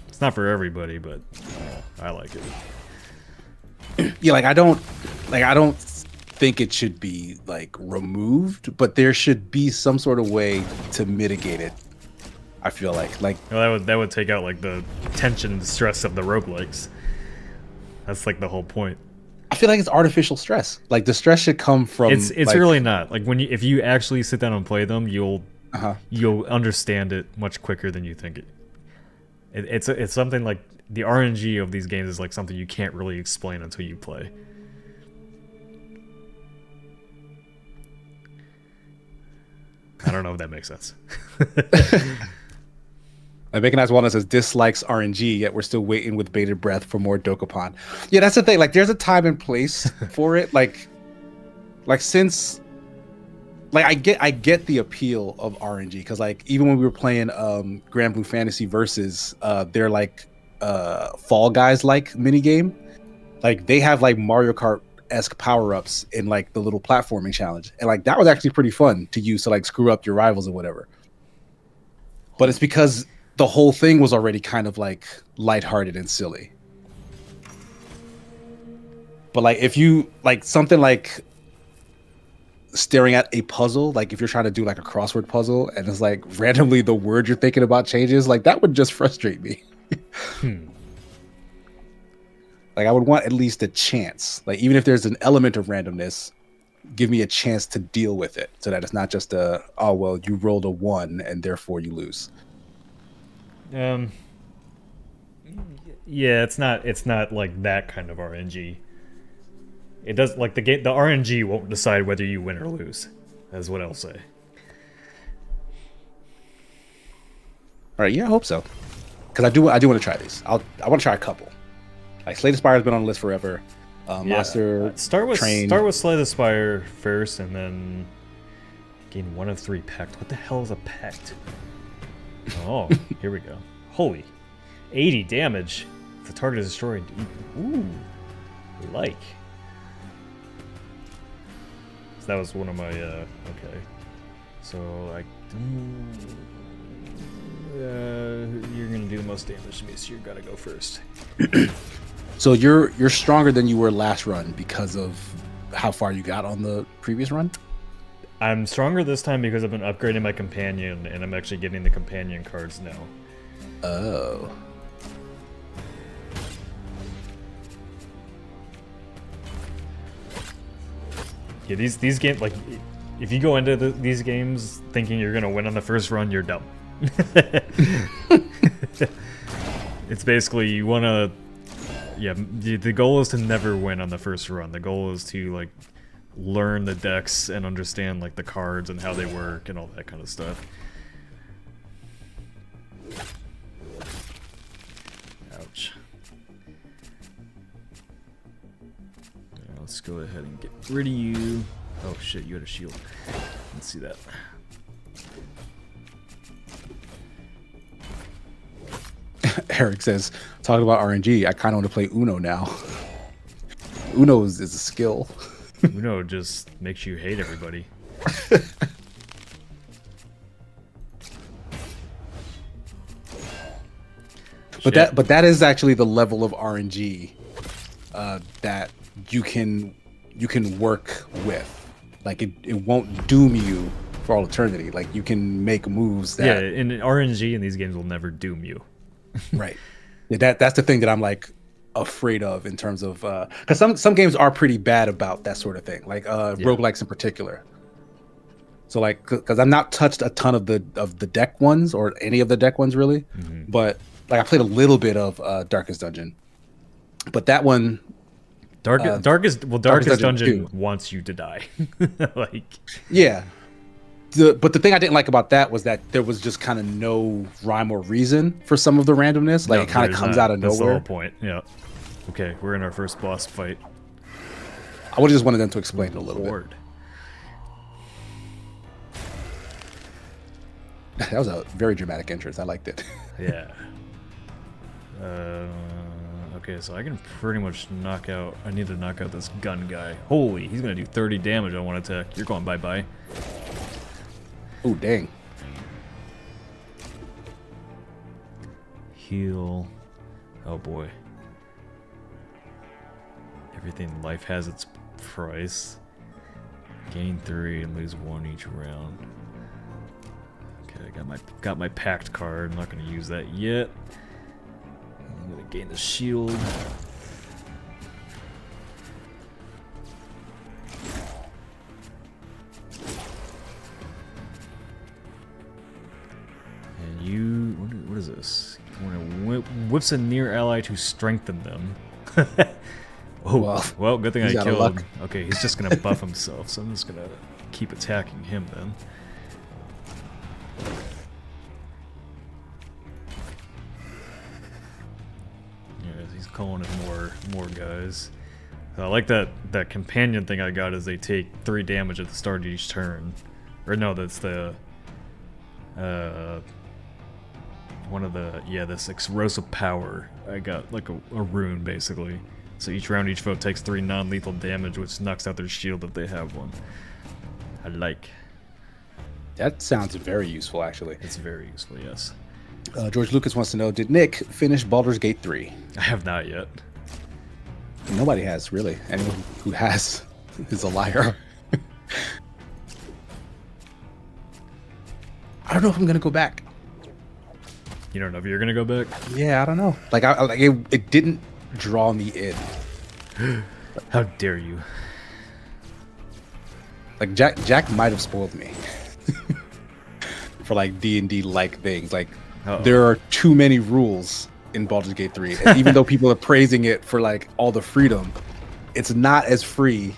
It's not for everybody, but I like it. Yeah, like I don't think it should be like removed, but there should be some sort of way to mitigate it. I feel like well, that would take out like the tension and stress of the roguelikes. That's like the whole point. I feel like it's artificial stress. Like the stress should come from. It's like, really not. Like if you actually sit down and play them, you'll understand it much quicker than you think. It's something like the RNG of these games is like something you can't really explain until you play. I don't know if that makes sense. Mechanized Walnut says dislikes RNG, yet we're still waiting with bated breath for more Dokapon. Yeah, that's the thing. Like, there's a time and place for it. Like since, like, I get the appeal of RNG because, like, even when we were playing Grand Blue Fantasy versus their like Fall Guys like mini game, like they have like Mario Kart-esque power-ups in like the little platforming challenge, and like that was actually pretty fun to use to like screw up your rivals or whatever. But it's because the whole thing was already kind of like lighthearted and silly. But like if you like something like staring at a puzzle, like if you're trying to do like a crossword puzzle and it's like randomly the word you're thinking about changes, like that would just frustrate me. Like I would want at least a chance. Like even if there's an element of randomness, give me a chance to deal with it so that it's not just you rolled a 1 and therefore you lose. Yeah, it's not like that kind of RNG. It does like the RNG won't decide whether you win or lose. That's what I'll say. All right, yeah, I hope so. Because I do want to try these. I want to try a couple. Like Slay the Spire has been on the list forever. Monster start with Train. Start with Slay the Spire first, and then gain 1 of 3 pact. What the hell is a pact? Oh, here we go. Holy, 80 damage. If the target is destroyed. Ooh, like. So that was one of my. Okay. So you're gonna do the most damage to me, so you gotta go first. So you're stronger than you were last run because of how far you got on the previous run? I'm stronger this time because I've been upgrading my companion, and I'm actually getting the companion cards now. Oh. Yeah, these games, like, if you go into these games thinking you're gonna win on the first run, you're dumb. It's basically you wanna, the goal is to never win on the first run. The goal is to like learn the decks and understand like the cards and how they work and all that kind of stuff. Ouch. Now let's go ahead and get rid of you. Oh shit, you had a shield. Let's see that. Eric says, talking about RNG, I kind of want to play Uno now. Uno is a skill. Uno just makes you hate everybody. But that is actually the level of RNG that you can work with. Like it won't doom you for all eternity. Like you can make moves that and RNG in these games will never doom you. Right. That's the thing that I'm like afraid of in terms of because some games are pretty bad about that sort of thing, like roguelikes in particular. So like, because I've not touched a ton of the deck ones or any of the deck ones really, but like I played a little bit of Darkest Dungeon, but that one, Darkest Darkest Dungeon 2. wants you to die. Like, yeah. But the thing I didn't like about that was that there was just kind of no rhyme or reason for some of the randomness. Like it kind of comes out of That's nowhere. the whole point. Yeah. Okay, we're in our first boss fight. I would have just wanted them to explain it a little bit. That was a very dramatic entrance. I liked it. Yeah. Okay, so I can pretty much knock out... I need to knock out this gun guy. Holy, he's going to do 30 damage on one attack. You're going bye-bye. Oh, dang. Heal. Oh, boy. Everything in life has its price. Gain 3 and lose 1 each round. Okay, I got my pact card. I'm not going to use that yet. I'm going to gain the shield. And you... What is this? When it whips a near ally to strengthen them. Oh, well, good thing I killed. Okay, he's just going to buff himself, so I'm just going to keep attacking him then. He's calling in more guys. I like that companion thing I got is they take 3 damage at the start of each turn. Or no, that's the one of the this explosive power. I got like a rune basically. So each round each foe takes 3 non-lethal damage, which knocks out their shield if they have one. I like. That sounds very useful, actually. It's very useful, yes. George Lucas wants to know, did Nick finish Baldur's Gate 3? I have not yet. Nobody has, really. Anyone who has is a liar. I don't know if I'm going to go back. You don't know if you're going to go back? Yeah, I don't know. Like, it didn't draw me in. How dare you? Like, Jack might have spoiled me. For, like, D&D like things. Like, there are too many rules in Baldur's Gate 3. And even though people are praising it for like all the freedom, it's not as free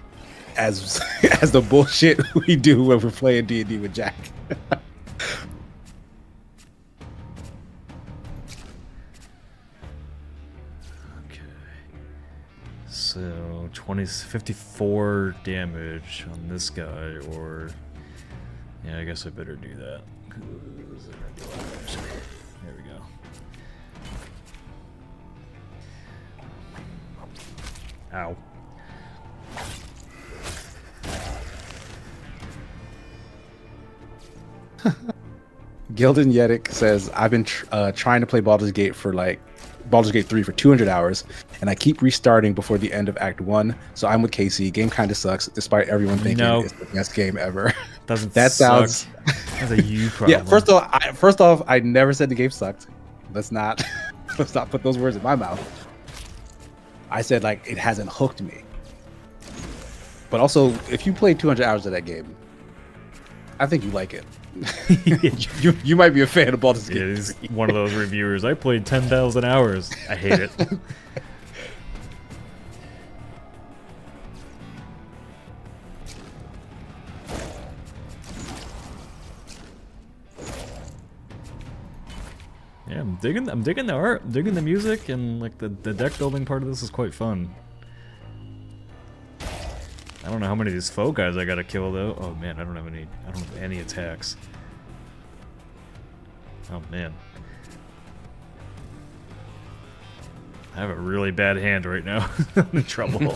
as the bullshit we do when we're playing D&D with Jack. Okay. So 54 damage on this guy, or yeah, I guess I better do that. There we go. Ow. Gildan Yedick says, I've been trying to play Baldur's Gate 3 for 200 hours, and I keep restarting before the end of Act 1, so I'm with Casey. Game kind of sucks, despite everyone thinking it's the best game ever. That sounds... That's a you problem. Yeah, first off, I never said the game sucked. Let's not put those words in my mouth. I said, like, it hasn't hooked me. But also, if you played 200 hours of that game, I think you like it. you might be a fan of Baldur's Gate. Yeah, he's one of those reviewers. I played 10,000 hours. I hate it. Yeah, I'm digging the art, digging the music, and like the deck building part of this is quite fun. I don't know how many of these foe guys I gotta kill though. Oh man, I don't have any attacks. Oh man. I have a really bad hand right now. I'm in trouble.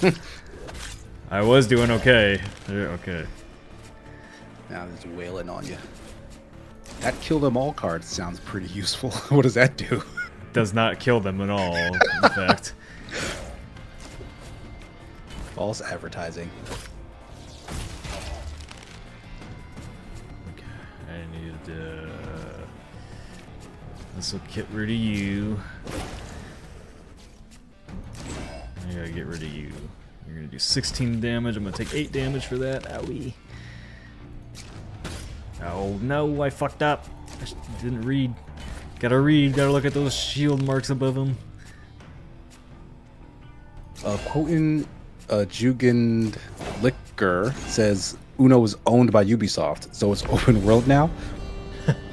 I was doing okay. Okay. Now there's wailing on you. That kill them all card sounds pretty useful. What does that do? Does not kill them at all, in fact. False advertising. Okay, I need this will get rid of you. get rid of you. You're gonna do 16 damage. I'm gonna take 8 damage for that. Owie. Oh no, I fucked up. I didn't read. Gotta look at those shield marks above him. Quoting Jugend Liquor says Uno is owned by Ubisoft, so it's open world now.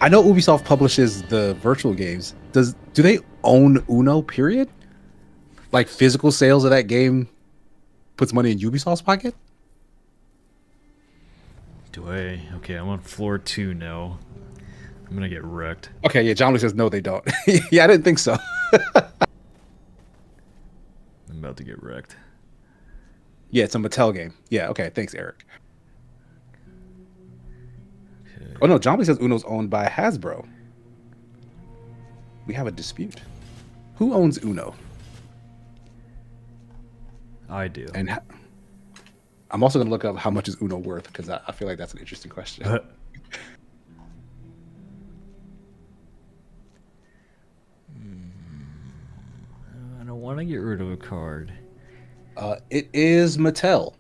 I know Ubisoft publishes the virtual games. Do they own Uno, period? Like physical sales of that game puts money in Ubisoft's pocket? Do I? Okay, I'm on floor 2 now. I'm gonna get wrecked. Okay, yeah, John Lee says no, they don't. Yeah, I didn't think so. I'm about to get wrecked. Yeah, it's a Mattel game. Yeah, okay, thanks, Eric. Okay. Oh no, John Lee says Uno's owned by Hasbro. We have a dispute. Who owns Uno? I do. And I'm also going to look up how much is Uno worth, because I feel like that's an interesting question. I don't want to get rid of a card. It is Mattel.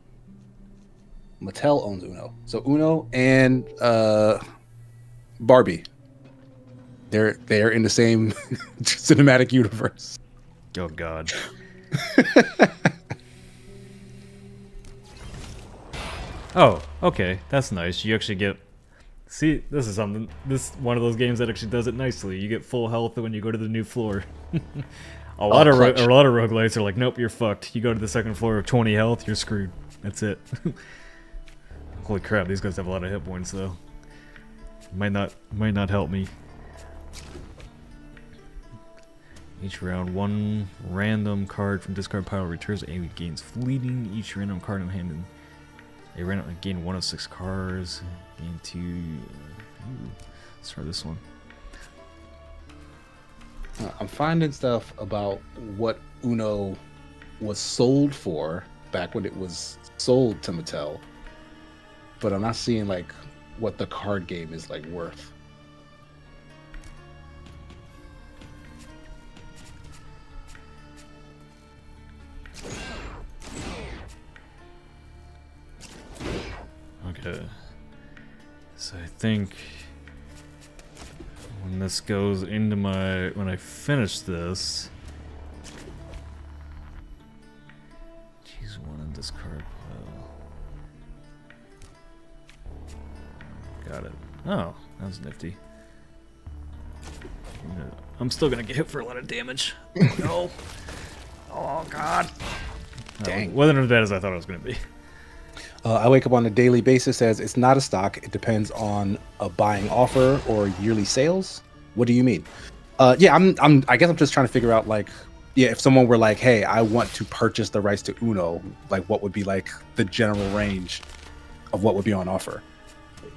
Mattel owns Uno. So Uno and Barbie. They're in the same cinematic universe. Oh God. Oh, okay, that's nice. You actually get. See, this is something. This one of those games that actually does it nicely. You get full health when you go to the new floor. a lot of roguelites are like, nope, you're fucked. You go to the second floor of 20 health, you're screwed. That's it. Holy crap, these guys have a lot of hit points though. Might not help me. Each round, one random card from discard pile returns and gains fleeting. Each random card in hand. They gain 1 of 6 cards. Gain 2. Let's try this one. I'm finding stuff about what Uno was sold for back when it was sold to Mattel, but I'm not seeing like what the card game is like worth. Okay. So I think when this goes into when I finish this, choose one in discard pile. Got it. Oh, that was nifty. I'm still gonna get hit for a lot of damage. No. Oh God. Dang. Wasn't as bad as I thought it was gonna be. I wake up on a daily basis, says it's not a stock. It depends on a buying offer or yearly sales. What do you mean? Yeah, I guess I'm just trying to figure out like, yeah, if someone were like, hey, I want to purchase the rights to Uno, like what would be like the general range of what would be on offer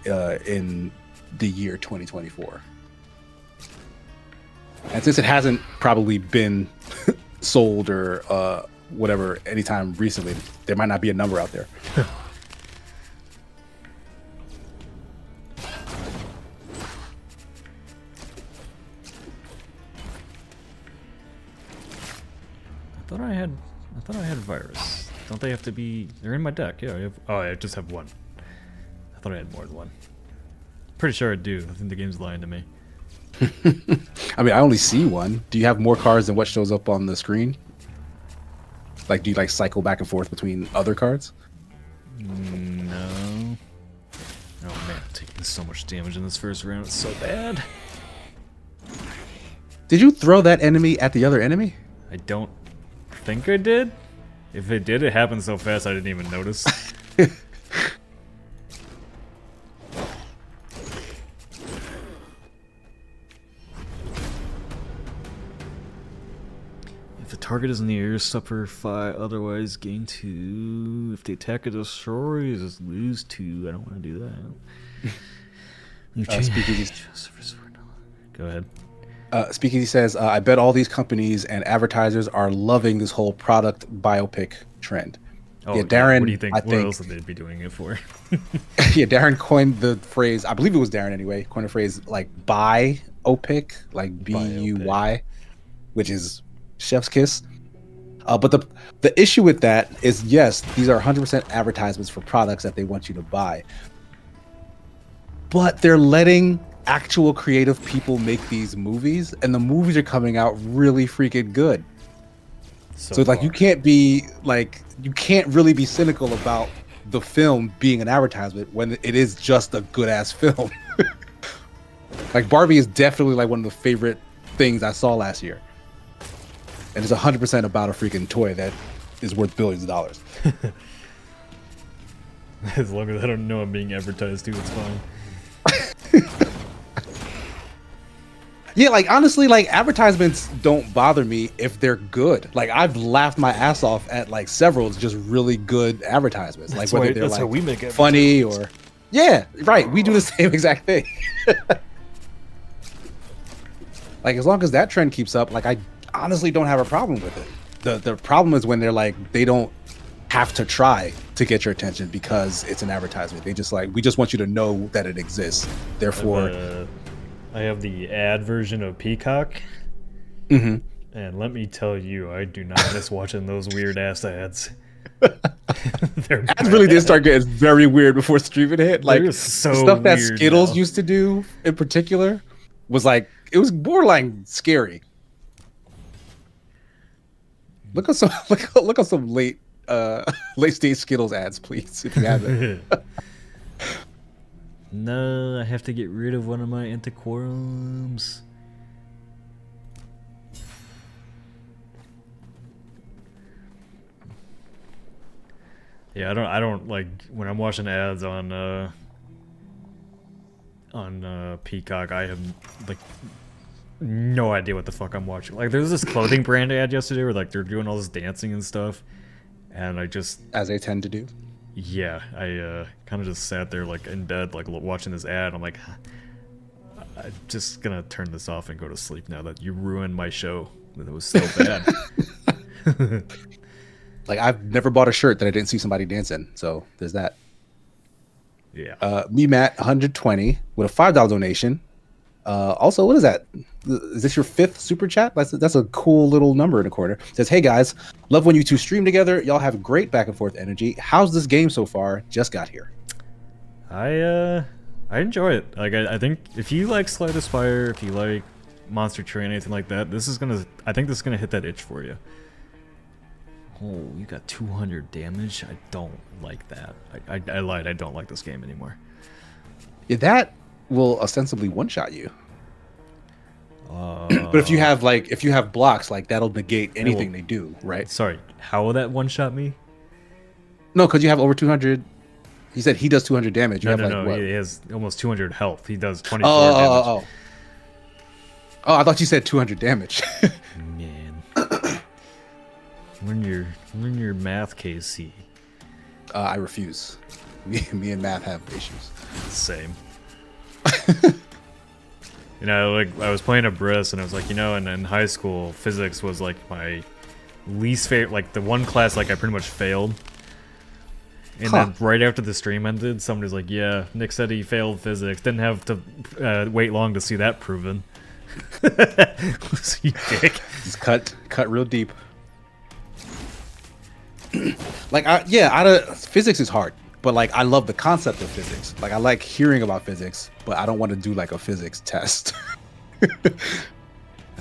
in the year 2024. And since it hasn't probably been sold or whatever anytime recently, there might not be a number out there. I thought I had virus. Don't they have to be? They're in my deck. Yeah. I just have one. I thought I had more than one. Pretty sure I do. I think the game's lying to me. I mean, I only see one. Do you have more cards than what shows up on the screen? Like, do you like cycle back and forth between other cards? No. Oh man, I'm taking so much damage in this first round. It's so bad. Did you throw that enemy at the other enemy? I don't think I did. If it did, it happened so fast I didn't even notice. If the target is near, suffer 5, otherwise gain 2. If the attacker destroys, just lose 2. I don't want to do that. Go ahead. Speakeasy says, I bet all these companies and advertisers are loving this whole product biopic trend. Oh, yeah, Darren, what do you think? I What think, else would they be doing it for? yeah, Darren coined the phrase, I believe it was Darren anyway, coined the phrase like biopic, like B-U-Y, which is chef's kiss. But the issue with that is, yes, these are 100% advertisements for products that they want you to buy. But they're letting actual creative people make these movies, and the movies are coming out really freaking good. So like, you can't really be cynical about the film being an advertisement when it is just a good ass film. Like, Barbie is definitely like one of the favorite things I saw last year, and it's 100% about a freaking toy that is worth billions of dollars. As long as I don't know I'm being advertised to, it's fine. Yeah, like, honestly, like, advertisements don't bother me if they're good. Like, I've laughed my ass off at like several just really good advertisements. Like, whether they're like we make funny or yeah, right. We do the same exact thing. Like, as long as that trend keeps up, like, I honestly don't have a problem with it. The problem is when they're like, they don't have to try to get your attention because it's an advertisement. They just like, we just want you to know that it exists. Therefore, I have the ad version of Peacock. mm-hmm. And let me tell you, I do not miss watching those weird ass ads. Ads really did start getting very weird before streaming hit. Like, so the stuff that weird Skittles now. used to do in particular was like, it was borderline scary. Look at some look at some late stage Skittles ads, please, if you haven't. No, I have to get rid of one of my antiquariums. Yeah, I don't like when I'm watching ads on Peacock. I have like no idea what the fuck I'm watching. Like, there's this clothing brand ad yesterday where like they're doing all this dancing and stuff, and I just, as they tend to do. Yeah, I kind of just sat there like in bed, like watching this ad. I'm like, I'm just gonna turn this off and go to sleep now that you ruined my show. That was so bad. Like, I've never bought a shirt that I didn't see somebody dancing. So there's that. Yeah. Me, Matt, 120 with a $5 donation. Also, what is that? Is this your 5th super chat? That's a cool little number in a quarter. It says, hey guys, love when you two stream together. Y'all have great back and forth energy. How's this game so far? Just got here. I enjoy it. Like, I think if you like Slide Aspire, if you like Monster Train, anything like that, I think this is gonna hit that itch for you. Oh, you got 200 damage? I don't like that. I lied. I don't like this game anymore. Yeah, that will ostensibly one-shot you. But if you have blocks, like, that'll negate anything they do, right? Sorry, how will that one-shot me? No, because you have over 200. He said he does 200 damage. You No, what? he has almost 200 health. He does 24 damage. Oh, I thought you said 200 damage. Man. When your math KC. I refuse. Me and math have issues. Same. You know, like, I was playing a Briss, and I was like, you know, and in high school, physics was like my least favorite, like the one class like I pretty much failed. And then right after the stream ended, somebody's like, yeah, Nick said he failed physics. Didn't have to wait long to see that proven. You dick. Just cut real deep. Like, physics is hard, but like, I love the concept of physics. Like, I like hearing about physics, but I don't want to do like a physics test.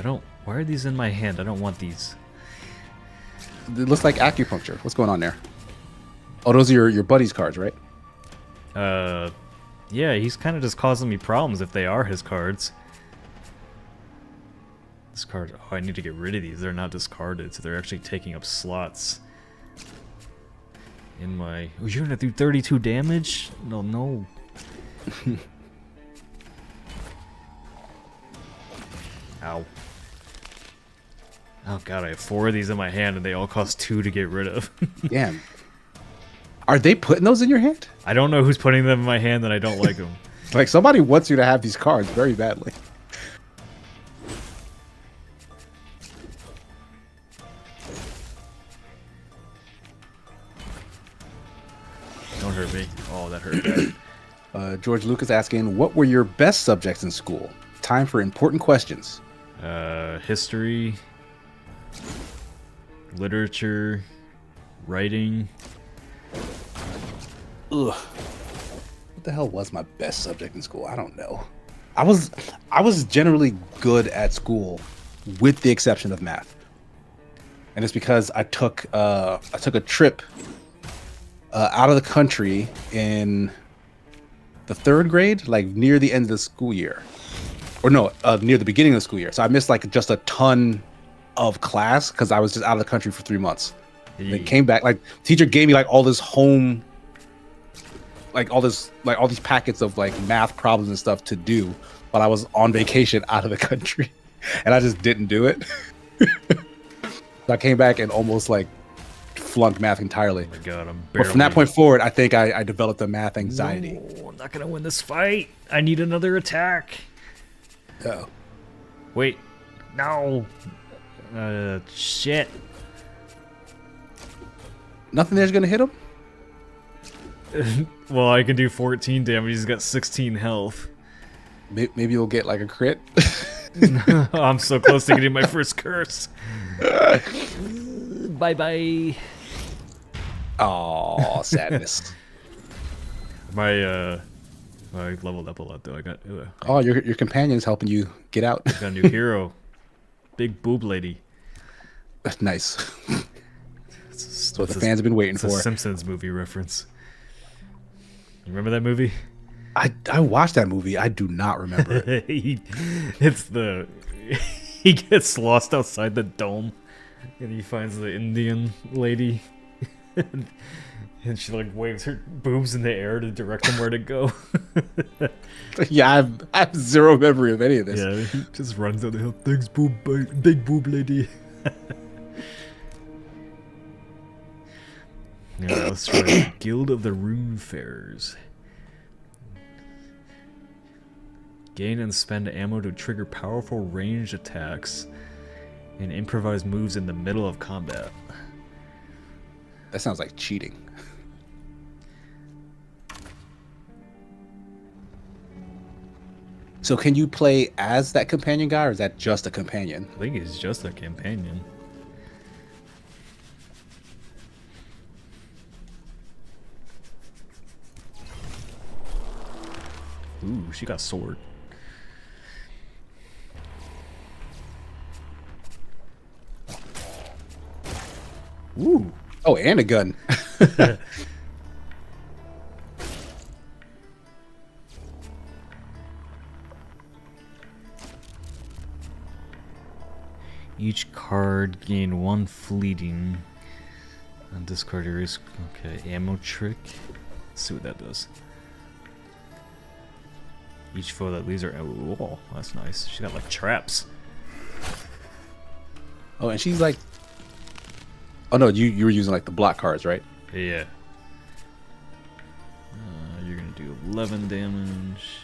Why are these in my hand? I don't want these. It looks like acupuncture. What's going on there? Oh, those are your buddy's cards, right? Yeah, he's kind of just causing me problems if they are his cards. This card, I need to get rid of these. They're not discarded, so they're actually taking up slots. In my... Oh, you're gonna do 32 damage? No. Ow. Oh god, I have 4 of these in my hand and they all cost 2 to get rid of. Damn. Are they putting those in your hand? I don't know who's putting them in my hand and I don't like them. Like, somebody wants you to have these cards very badly. Don't hurt me. Oh, that hurt bad. George Lucas asking, what were your best subjects in school? Time for important questions. History. literature, writing. Ugh. What the hell was my best subject in school? I don't know. I was generally good at school, with the exception of math. And it's because I took a trip out of the country in the 3rd grade, like near the end of the school year, or no, near the beginning of the school year. So I missed like just a ton of class because I was just out of the country for 3 months. And then came back. Like teacher gave me like all this home, like all these packets of like math problems and stuff to do while I was on vacation out of the country, and I just didn't do it. So I came back and almost like flunked math entirely. Oh my god, But from that point forward, I think I developed a math anxiety. No, I'm not gonna win this fight. I need another attack. Oh. Wait, no. Shit. Nothing there's gonna hit him? Well, I can do 14 damage. He's got 16 health. Maybe you'll get like a crit. I'm so close to getting my first curse. Bye bye. Oh, sadness. I leveled up a lot though. I got Oh, your companion's helping you get out. I got a new hero. Big boob lady. Nice. That's what the fans have been waiting it's for. A Simpsons movie reference. You remember that movie? I watched that movie. I do not remember it. He gets lost outside the dome, and he finds the Indian lady, and she like waves her boobs in the air to direct him where to go. Yeah, I have zero memory of any of this. Yeah, he just runs down the hill. Thanks, big boob lady. Yeah, let's try Guild of the Runefarers. Gain and spend ammo to trigger powerful ranged attacks and improvise moves in the middle of combat. That sounds like cheating. So can you play as that companion guy, or is that just a companion? I think he's just a companion. Ooh, she got sword. Ooh. Oh, and a gun. Each card gain 1 fleeting. And discard your risk. Okay, ammo trick. Let's see what that does. Each foe that leaves her. Oh, that's nice. She got like traps. Oh, and she's like. Oh no, you were using like the block cards, right? Yeah. You're gonna do 11 damage.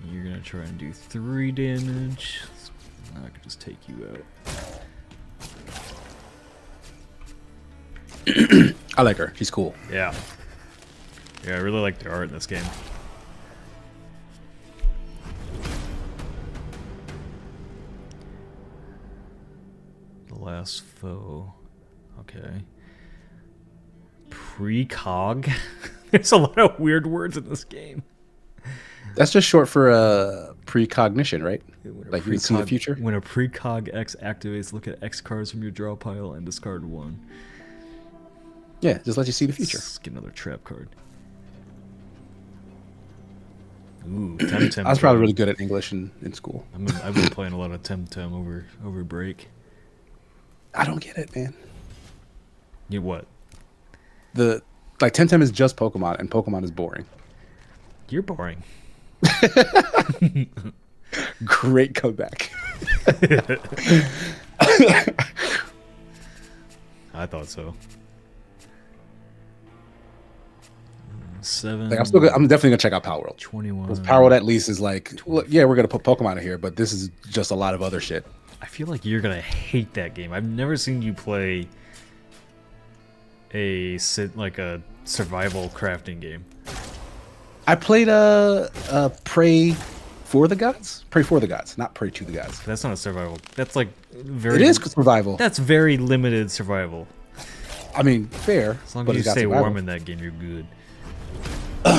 You're gonna try and do 3 damage. I could just take you out. I like her. She's cool. Yeah. Yeah, I really like the art in this game. The last foe. Okay. Precog. There's a lot of weird words in this game. That's just short for precognition, right? Like you can see the future. When a precog X activates, look at X cards from your draw pile and discard 1. Yeah, just let you see the future. Let's get another trap card. Ooh, Temtem. I was probably really good at English in school. I've been playing a lot of Temtem over break. I don't get it, man. You what? Like Temtem is just Pokemon, and Pokemon is boring. You're boring. Great comeback. I thought so. 7. Like I'm definitely gonna check out Power World. 21. Power World at least is like, look, yeah, we're gonna put Pokemon in here, but this is just a lot of other shit. I feel like you're gonna hate that game. I've never seen you play a survival crafting game. I played Pray for the Gods. Pray for the Gods, not Pray to the Gods. That's not a survival. That's like very. It is survival. That's very limited survival. I mean, fair. As long but as you it's got stay survival. warm in that game, you're good.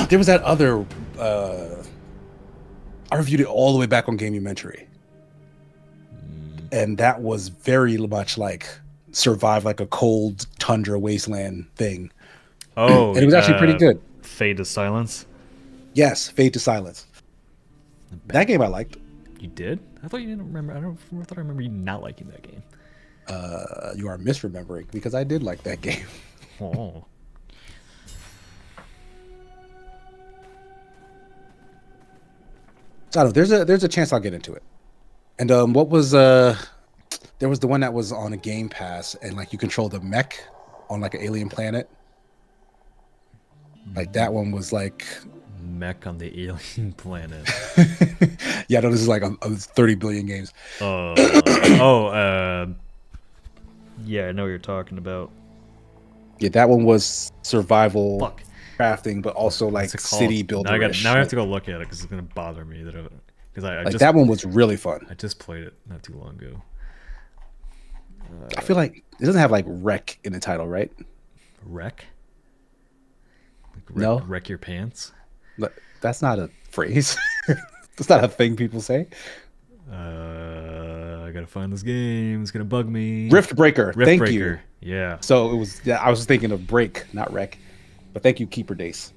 There was that other. I reviewed it all the way back on Gamementary, and that was very much like survive like a cold tundra wasteland thing. Oh, and it was actually pretty good. Fade to Silence. Yes, Fade to Silence. That game I liked. You did? I thought you didn't remember. I thought I remember you not liking that game. You are misremembering because I did like that game. Oh. So I don't know, there's a chance I'll get into it. And what was there was the one that was on a Game Pass and like you control the mech on like an alien planet. Like that one was like Mech on the alien planet. yeah, no, this is like 30 billion games. Yeah, I know what you're talking about. Yeah, that one was survival Fuck. crafting, but also like city builder. Now I have to go look at it because it's gonna bother me because I like just that one was really fun. I just played it not too long ago. I feel like it doesn't have like wreck in the title, right? Wreck? No. Wreck your pants? That's not a phrase. That's not a thing people say. I gotta find this game. It's gonna bug me. Rift Breaker. Thank you. Breaker. Yeah. So it was. Yeah, I was thinking of break, not wreck. But thank you, Keeper Dace.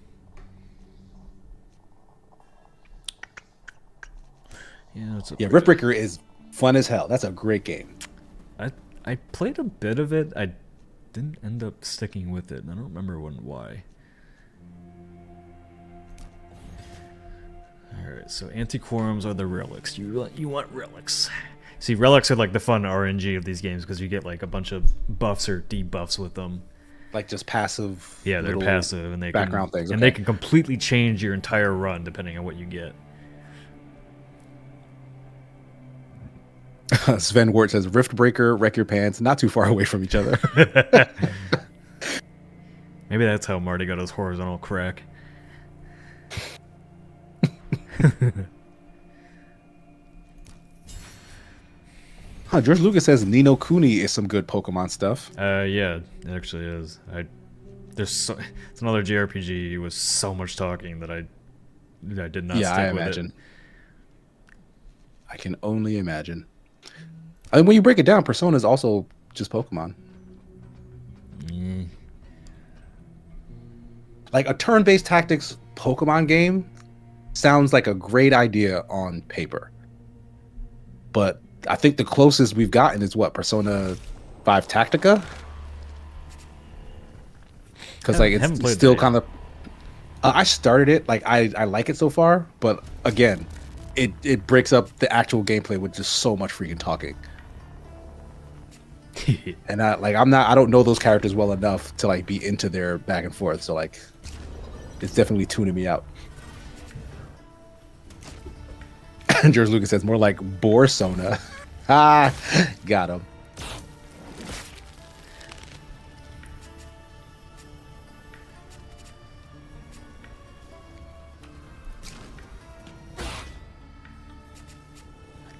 Yeah, Rift Breaker is fun as hell. That's a great game. I played a bit of it. I didn't end up sticking with it. I don't remember why. Alright, so antiquorums are the relics. You want relics. See, relics are like the fun RNG of these games because you get like a bunch of buffs or debuffs with them. Like just passive. Yeah, they're passive and they background can, things. And they can completely change your entire run depending on what you get. Sven Wart says Rift Breaker, Wreck Your Pants, not too far away from each other. Maybe that's how Marty got his horizontal crack. George Lucas says Nino Kuni is some good Pokemon stuff. Yeah, it actually is. It's another JRPG with so much talking that I did not. Yeah, stick I with imagine. It. I can only imagine. I mean, when you break it down, Persona is also just Pokemon. Mm. Like a turn-based tactics Pokemon game sounds like a great idea on paper, but I think the closest we've gotten is what, Persona 5 Tactica? Because like it's still kind of. I started it, like I like it so far, but again, it breaks up the actual gameplay with just so much freaking talking. And I don't know those characters well enough to like be into their back and forth, so like it's definitely tuning me out. George Lucas says more like Borsona. Got him.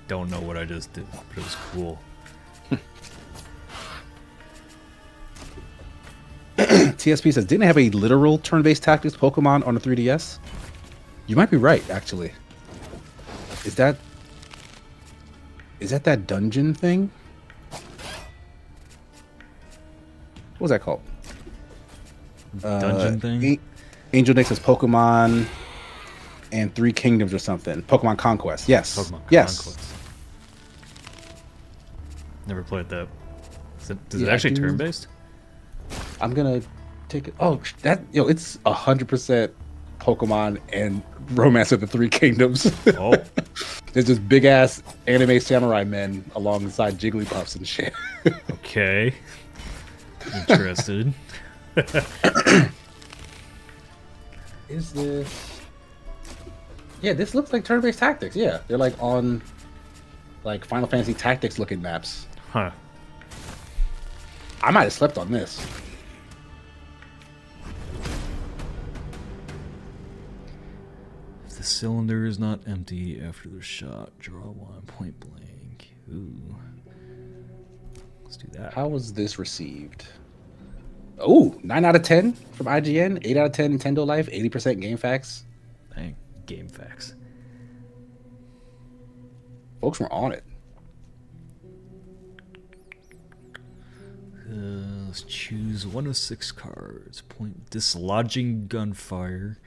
Don't know what I just did, but it was cool. TSP says, didn't it have a literal turn-based tactics Pokemon on the 3DS? You might be right, actually. Is that that dungeon thing? What was that called? Dungeon thing? Angel Nick says Pokemon and Three Kingdoms or something. Pokemon Conquest. Yes. Pokemon yes. Conquest. Never played that. Is it Yeah, actually turn-based? I'm gonna take it. Oh, it's 100% Pokemon and Romance of the Three Kingdoms. Oh. There's just big ass anime samurai men alongside Jigglypuffs and shit. Okay. Interested. Is this? Yeah, this looks like turn-based tactics. Yeah, they're like on like Final Fantasy Tactics looking maps. Huh. I might have slept on this. If the cylinder is not empty after the shot, draw one point blank. Ooh. Let's do that. How was this received? Oh, 9 out of 10 from IGN, 8 out of 10 Nintendo Life, 80% Game Facts. Dang, game facts. Folks were on it. Let's choose 1 of 6 cards. Point dislodging gunfire.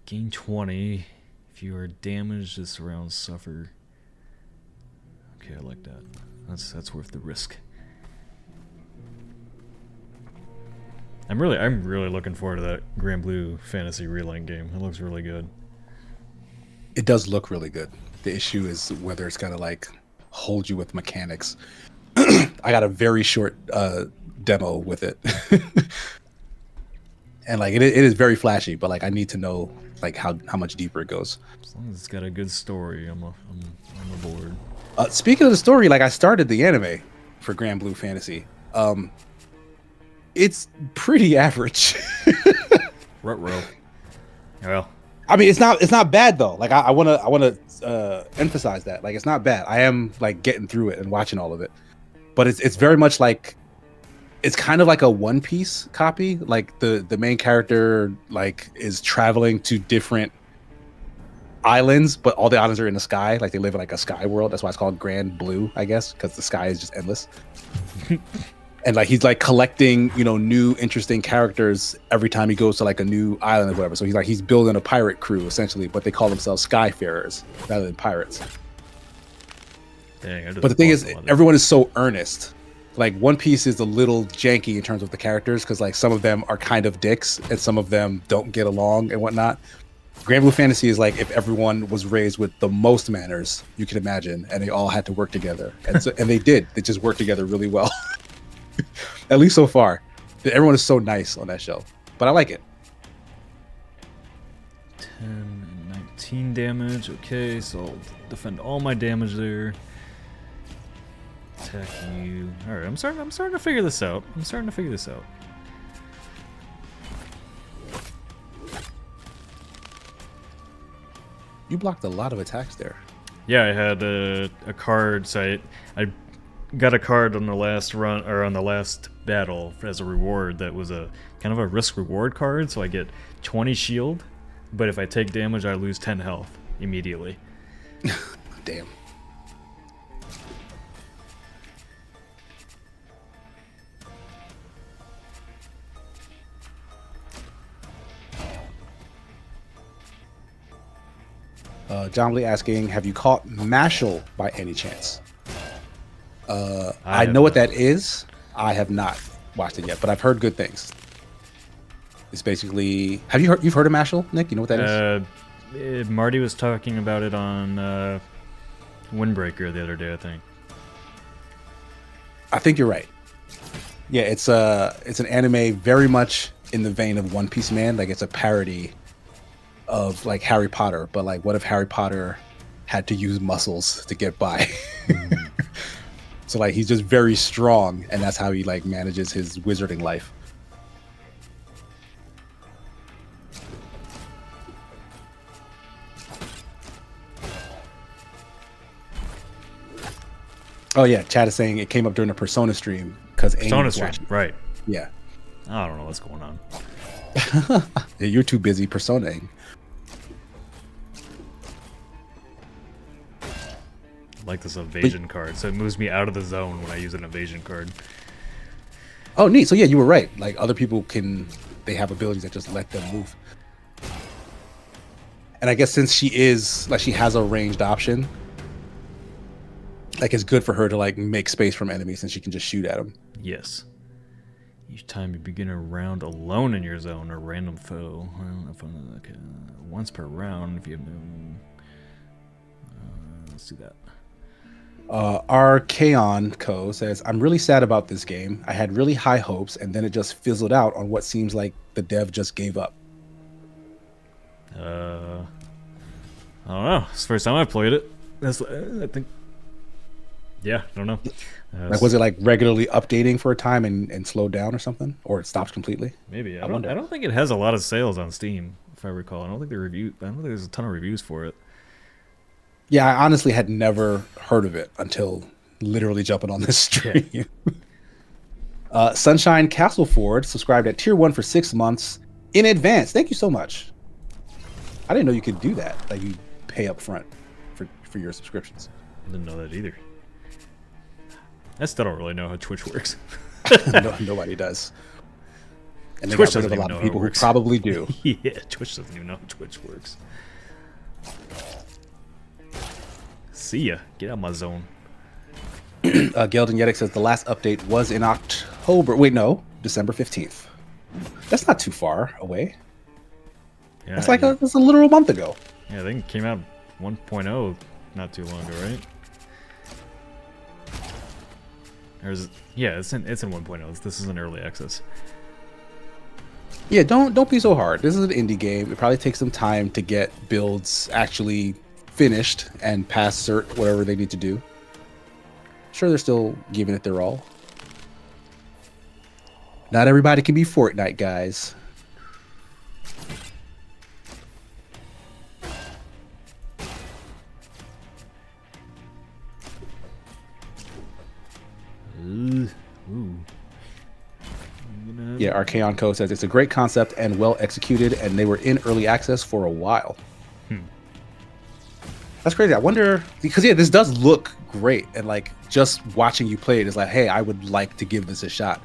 Gain 20. If you are damaged, this round suffer. Okay, I like that. That's worth the risk. I'm really looking forward to that Grand Blue Fantasy Relink game. It looks really good. It does look really good. The issue is whether it's gonna like hold you with mechanics. I got a very short demo with it, and like it is very flashy. But like I need to know like how much deeper it goes. As long as it's got a good story, I'm aboard. Speaking of the story, like I started the anime for Grand Blue Fantasy. It's pretty average. Ruh-roh. Well, I mean, it's not bad though. Like I wanna emphasize that. Like it's not bad. I am like getting through it and watching all of it, but it's very much like it's kind of like a One Piece copy. Like the main character like is traveling to different islands, but all the islands are in the sky. Like they live in like a sky world. That's why it's called Grand Blue, I guess, because the sky is just endless. And like he's like collecting, new interesting characters every time he goes to like a new island or whatever. So he's building a pirate crew essentially, but they call themselves skyfarers rather than pirates. dang, But the thing is, everyone is so earnest. Like One Piece is a little janky in terms of the characters because like some of them are kind of dicks and some of them don't get along and whatnot. Grand Blue Fantasy is like if everyone was raised with the most manners you can imagine, and they all had to work together, and they did. They just worked together really well. At least so far. Everyone is so nice on that show. But I like it. 10 and 19 damage. Okay, so I'll defend all my damage there. Attack you. Alright, I'm starting to figure this out. You blocked a lot of attacks there. Yeah, I had a card, so I got a card on the last run, or on the last battle as a reward that was a kind of a risk reward card, so I get 20 shield, but if I take damage I lose 10 health immediately. Damn. John Lee asking, have you caught Mashal by any chance? I know what that is. I have not watched it yet, but I've heard good things. It's basically, you've heard of Mashal, Nick? You know what that is? Marty was talking about it on Windbreaker the other day, I think. I think you're right. Yeah, it's an anime very much in the vein of One Piece Man. Like it's a parody of like Harry Potter, but like what if Harry Potter had to use muscles to get by? So like he's just very strong, and that's how he like manages his wizarding life. Oh yeah, Chad is saying it came up during a Persona stream because Persona stream, right? Yeah. I don't know what's going on. Yeah, you're too busy personaing. I like this evasion card, so it moves me out of the zone when I use an evasion card. Oh, neat. So yeah, you were right. Like other people they have abilities that just let them move. And I guess since she has a ranged option, like it's good for her to like make space from enemies since she can just shoot at them. Yes. Each time you begin a round alone in your zone, a random foe. I don't know if I'm okay. Once per round if you have no. Let's do that. Archaon Co says, I'm really sad about this game. I had really high hopes, and then it just fizzled out on what seems like the dev just gave up. I don't know. It's the first time I've played it. I think. Yeah, I don't know. Like, was it like regularly updating for a time and slowed down or something, or it stopped completely? Maybe. I don't think it has a lot of sales on Steam if I recall. I don't think there's a ton of reviews for it. Yeah, I honestly had never heard of it until literally jumping on this stream. Yeah. Sunshine Castleford subscribed at tier 1 for 6 months in advance. Thank you so much. I didn't know you could do that. Like you pay up front for your subscriptions. I didn't know that either. I still don't really know how Twitch works. Nobody does. And they Twitch got rid doesn't of a even lot know of how it people who works. probably do. Yeah, Twitch doesn't even know how Twitch works. See ya. Get out of my zone. Geldin Yedic says the last update was in October. Wait, no, December 15th. That's not too far away. Yeah, That's like that's a literal month ago. Yeah, I think it came out 1.0 not too long ago, right? Or is it, yeah, it's in 1.0. This is an early access. Yeah, don't be so hard. This is an indie game. It probably takes some time to get builds actually finished and pass cert, whatever they need to do. Sure, they're still giving it their all. Not everybody can be Fortnite, guys. Ooh. Yeah, Archaon Co says it's a great concept and well executed, and they were in early access for a while. That's crazy. I wonder, because yeah, this does look great, and like just watching you play it is like, hey, I would like to give this a shot.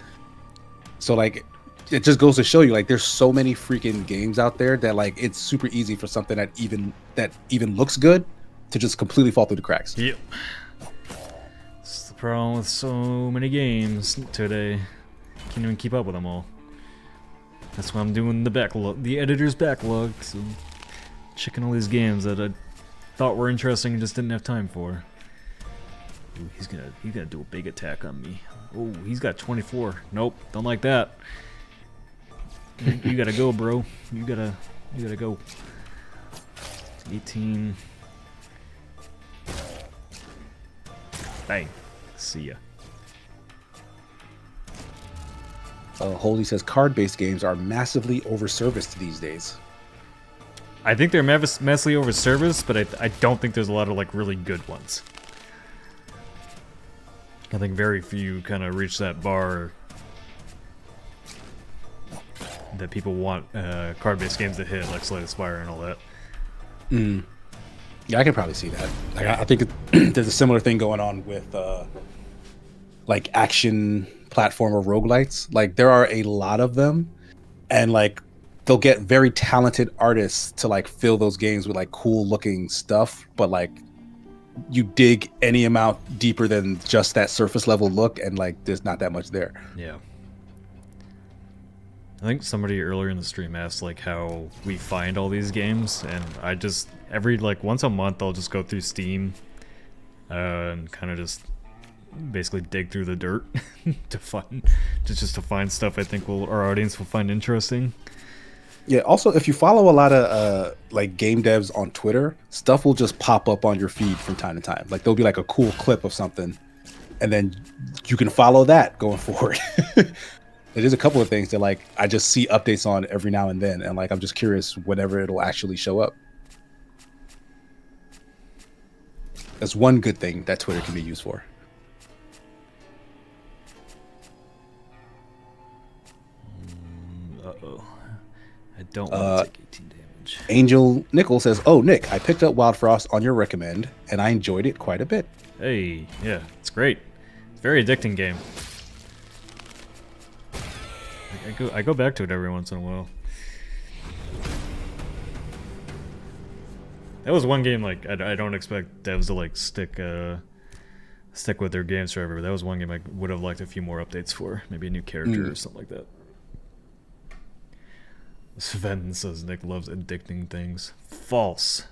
So like, it just goes to show you, like, there's so many freaking games out there that like it's super easy for something that even looks good to just completely fall through the cracks. Yep. That's the problem with so many games today. Can't even keep up with them all. That's why I'm doing the backlog, the editor's backlog. So checking all these games that I thought were interesting and just didn't have time for. Ooh, he's gonna do a big attack on me. Oh, he's got 24. Nope, don't like that. You gotta go, bro. You gotta go. 18. Bang. See ya. Holy says card-based games are massively overserviced these days. I think they're massively overserviced, but I don't think there's a lot of like really good ones. I think very few kind of reach that bar that people want card-based games to hit, like Slay the Spire and all that. Yeah, I can probably see that. Like, I think there's a similar thing going on with like action platformer roguelites. Like there are a lot of them, and like they'll get very talented artists to like fill those games with like cool looking stuff, but like you dig any amount deeper than just that surface level look, and like there's not that much there. Yeah. I think somebody earlier in the stream asked like how we find all these games, and I just every like once a month I'll just go through Steam and kind of just basically dig through the dirt to find stuff I think our audience will find interesting. Yeah, also if you follow a lot of like game devs on Twitter, stuff will just pop up on your feed from time to time. Like there'll be like a cool clip of something, and then you can follow that going forward. There's a couple of things that like I just see updates on every now and then, and like I'm just curious whenever it'll actually show up. That's one good thing that Twitter can be used for. Uh-oh. I don't want to take 18 damage. Angel Nickel says, "Oh, Nick, I picked up Wild Frost on your recommend, and I enjoyed it quite a bit." Hey, yeah, it's great. It's a very addicting game. I go back to it every once in a while. That was one game like I don't expect devs to like stick with their games forever. But that was one game I would have liked a few more updates for, maybe a new character or something like that. Sven says Nick loves addicting things. False.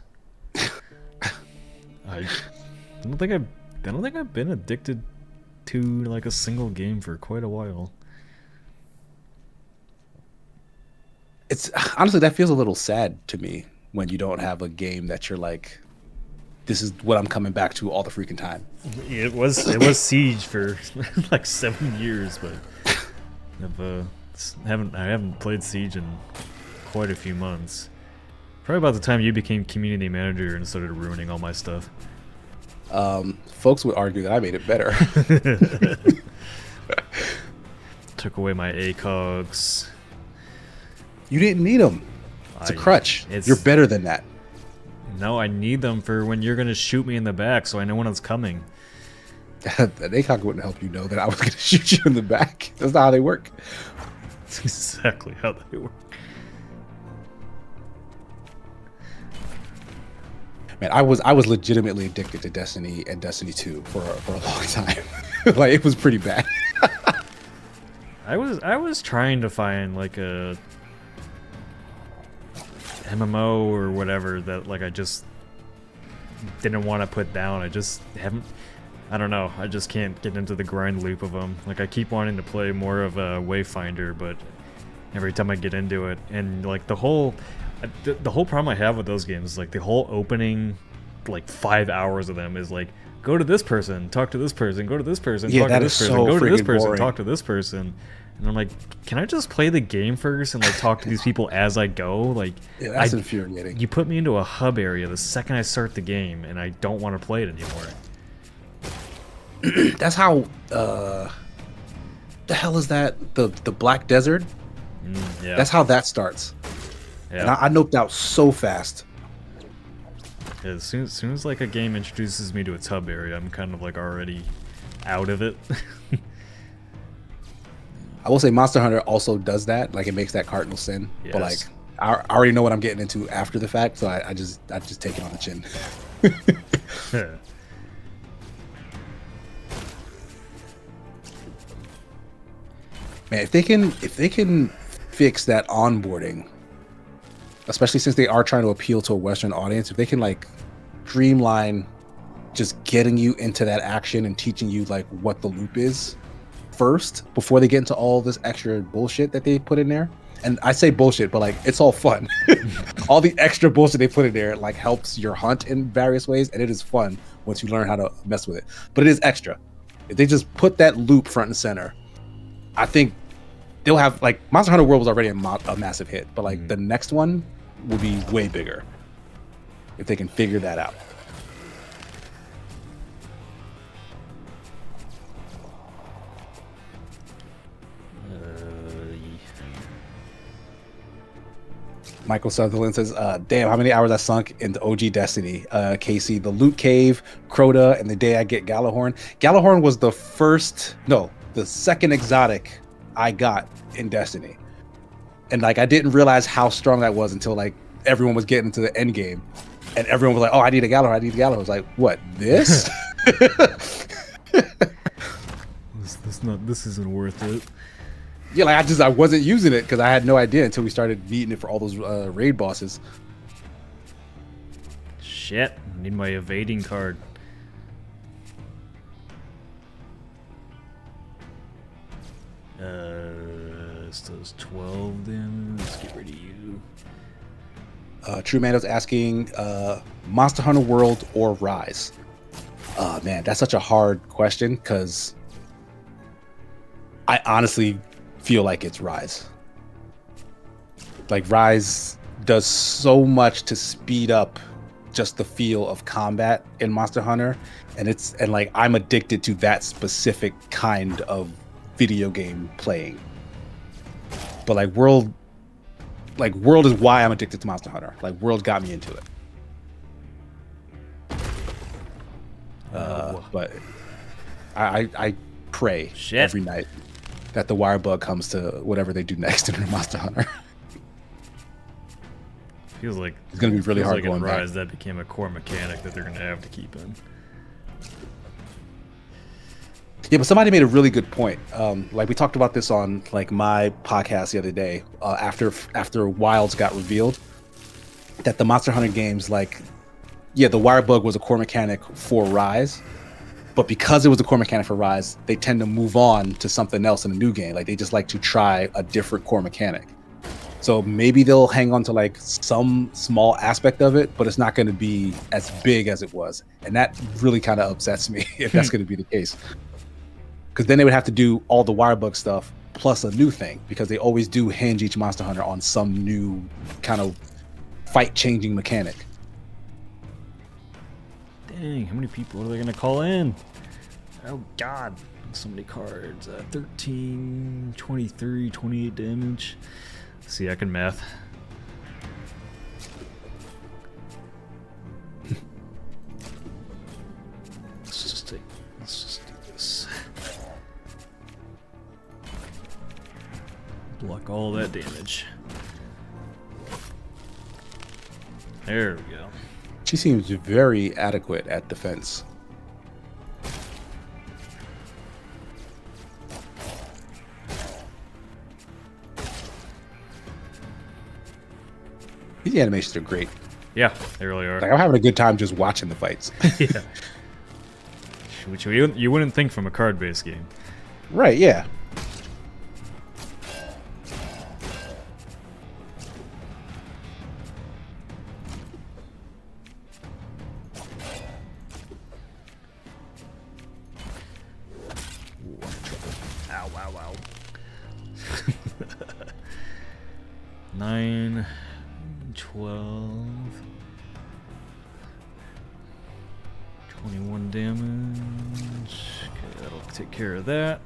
I don't think I've been addicted to like a single game for quite a while. It's honestly, that feels a little sad to me when you don't have a game that you're like, this is what I'm coming back to all the freaking time. It was Siege for like 7 years, but I haven't played Siege in quite a few months. Probably about the time you became community manager and started ruining all my stuff. Folks would argue that I made it better. Took away my ACOGs. You didn't need them. It's a crutch. You're better than that. No, I need them for when you're going to shoot me in the back so I know when it's coming. An ACOG wouldn't help you know that I was going to shoot you in the back. That's not how they work. That's exactly how they work. Man, I was legitimately addicted to Destiny and Destiny 2 for a long time. Like, it was pretty bad. I was trying to find like a MMO or whatever that like I just didn't want to put down. I just haven't. I don't know. I just can't get into the grind loop of them. Like I keep wanting to play more of a Wayfinder, but every time I get into it, and like the whole problem I have with those games is like the whole opening, like 5 hours of them is like go to this person, talk to this person, go to this person, talk to this person, go to this person, talk to this person. And I'm like, can I just play the game first and like talk to these people as I go? Like, yeah, that's infuriating. You put me into a hub area the second I start the game, and I don't want to play it anymore. That's how. The hell is that? The Black Desert. Yeah. That's how that starts. Yeah. And I noped out so fast. Yeah, as soon as like a game introduces me to its hub area, I'm kind of like already out of it. I will say Monster Hunter also does that. Like it makes that cardinal sin. Yes. But like I already know what I'm getting into after the fact, so I just take it on the chin. Man, if they can fix that onboarding, especially since they are trying to appeal to a Western audience, if they can like streamline just getting you into that action and teaching you like what the loop is first before they get into all this extra bullshit that they put in there. And I say bullshit, but like it's all fun. All the extra bullshit they put in there like helps your hunt in various ways, and it is fun once you learn how to mess with it. But it is extra. If they just put that loop front and center, I think they'll have like Monster Hunter World was already a massive hit, but like the next one will be way bigger if they can figure that out. Michael Sutherland says, damn, how many hours I sunk into OG Destiny. Casey, the Loot Cave, Crota, and the day I get Galahorn. Galahorn was the second exotic I got in Destiny. And like I didn't realize how strong that was until like everyone was getting into the end game. And everyone was like, oh, I need a Galahorn, I need a Galahorn. I was like, what, this? This isn't worth it. Yeah, like I wasn't using it because I had no idea until we started needing it for all those raid bosses. Shit, I need my evading card. This does 12 damage. Let's get rid of you. True Mando's asking, Monster Hunter World or Rise? Man, that's such a hard question because I honestly feel like it's Rise. Like Rise does so much to speed up just the feel of combat in Monster Hunter, and like I'm addicted to that specific kind of video game playing. But like World is why I'm addicted to Monster Hunter. Like World got me into it. But I pray every night that the wire bug comes to whatever they do next in Monster Hunter. Feels like it's gonna be really hard going in Rise. back. That became a core mechanic that they're gonna have to keep in. Yeah, but somebody made a really good point. Like we talked about this on like my podcast the other day. After Wilds got revealed, that the Monster Hunter games, like, yeah, the wire bug was a core mechanic for Rise, but because it was a core mechanic for Rise, they tend to move on to something else in a new game. Like they just like to try a different core mechanic. So maybe they'll hang on to like some small aspect of it, but it's not going to be as big as it was, and that really kind of upsets me if that's going to be the case. Because then they would have to do all the wirebug stuff plus a new thing, because they always do hinge each Monster Hunter on some new kind of fight-changing mechanic. Dang, how many people are they gonna call in? Oh god, so many cards. 13, 23, 28 damage. See, I can math. Let's just do this. Block all that damage. There we go. She seems very adequate at defense. These animations are great. Yeah, they really are. Like, I'm having a good time just watching the fights. Yeah. Which you wouldn't think from a card-based game. Right, yeah. Ow, ow, ow. 9, 12, 21 damage. Okay, that'll take care of that.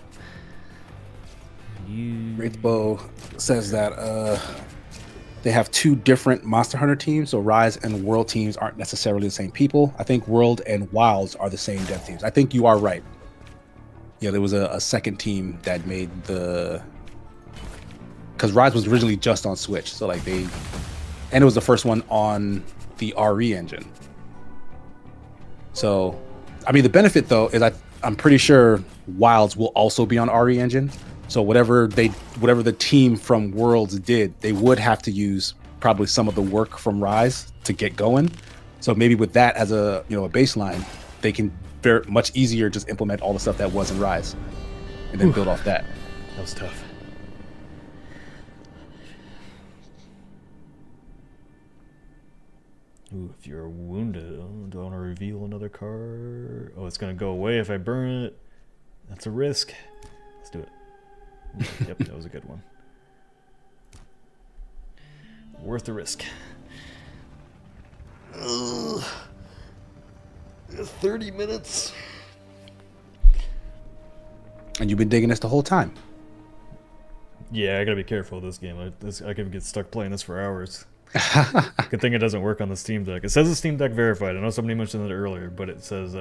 Wraithbow says that they have two different Monster Hunter teams, so Rise and World teams aren't necessarily the same people. I think World and Wilds are the same dev teams. I think you are right. Yeah, there was a second team that made the... Because Rise was originally just on Switch, so like they... And it was the first one on the RE engine. So, I mean, the benefit, though, is I'm pretty sure Wilds will also be on RE engine. So whatever the team from Worlds did, they would have to use probably some of the work from Rise to get going. So maybe with that as a baseline, they can very much easier just implement all the stuff that was in Rise, and then build off that. That was tough. Ooh, if you're wounded, do I want to reveal another card? Oh, it's gonna go away if I burn it. That's a risk. Let's do it. Yep, that was a good one. Worth the risk. Ugh. 30 minutes. And you've been digging this the whole time. Yeah, I gotta be careful with this game. I could get stuck playing this for hours. Good thing it doesn't work on the Steam Deck. It says it's Steam Deck verified. I know somebody mentioned it earlier, but it says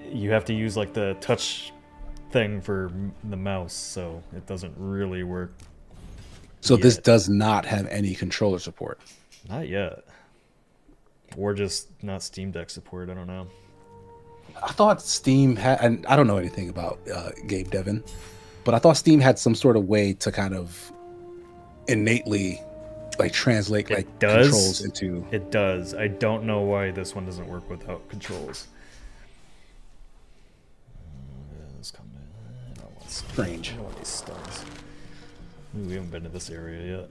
you have to use like the touch thing for the mouse, so it doesn't really work. So yet. This does not have any controller support. Not yet. Or just not Steam Deck support, I don't know. I thought Steam had, and I don't know anything about game devin, but I thought Steam had some sort of way to kind of innately like translate like controls into... It does. I don't know why this one doesn't work without controls. Strange. I don't want these stuns. Ooh, we haven't been to this area yet.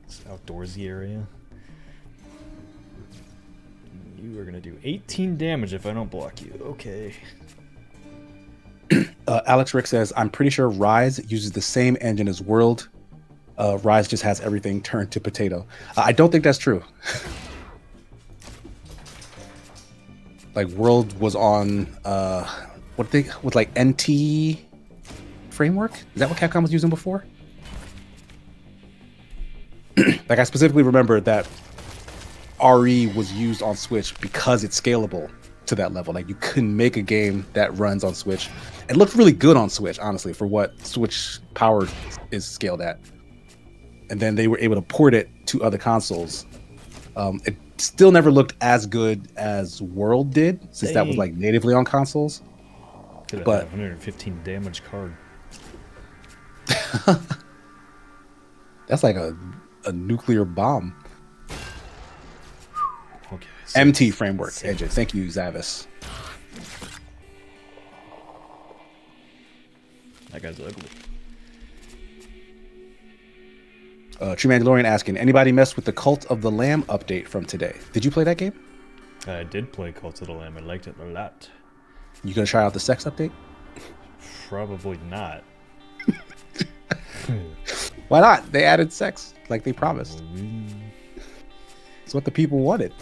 This outdoorsy area. You are gonna do 18 damage if I don't block you. Okay. Alex Rick says, I'm pretty sure Rise uses the same engine as World. Rise just has everything turned to potato. I don't think that's true. Like World was on with like NT framework? Is that what Capcom was using before? Like I specifically remember that RE was used on Switch because it's scalable to that level. Like you couldn't make a game that runs on Switch. It looked really good on Switch, honestly, for what Switch power is scaled at. And then they were able to port it to other consoles. It still never looked as good as World did, since that was like natively on consoles. But 115 damage card. That's like a nuclear bomb. Okay. MT framework engine. Thank you, Zavis. That guy's ugly. True Mandalorian asking, anybody mess with the Cult of the Lamb update from today? Did you play that game? I did play Cult of the Lamb. I liked it a lot. You gonna try out the sex update? Probably not. Why not? They added sex like they promised. It's what the people wanted.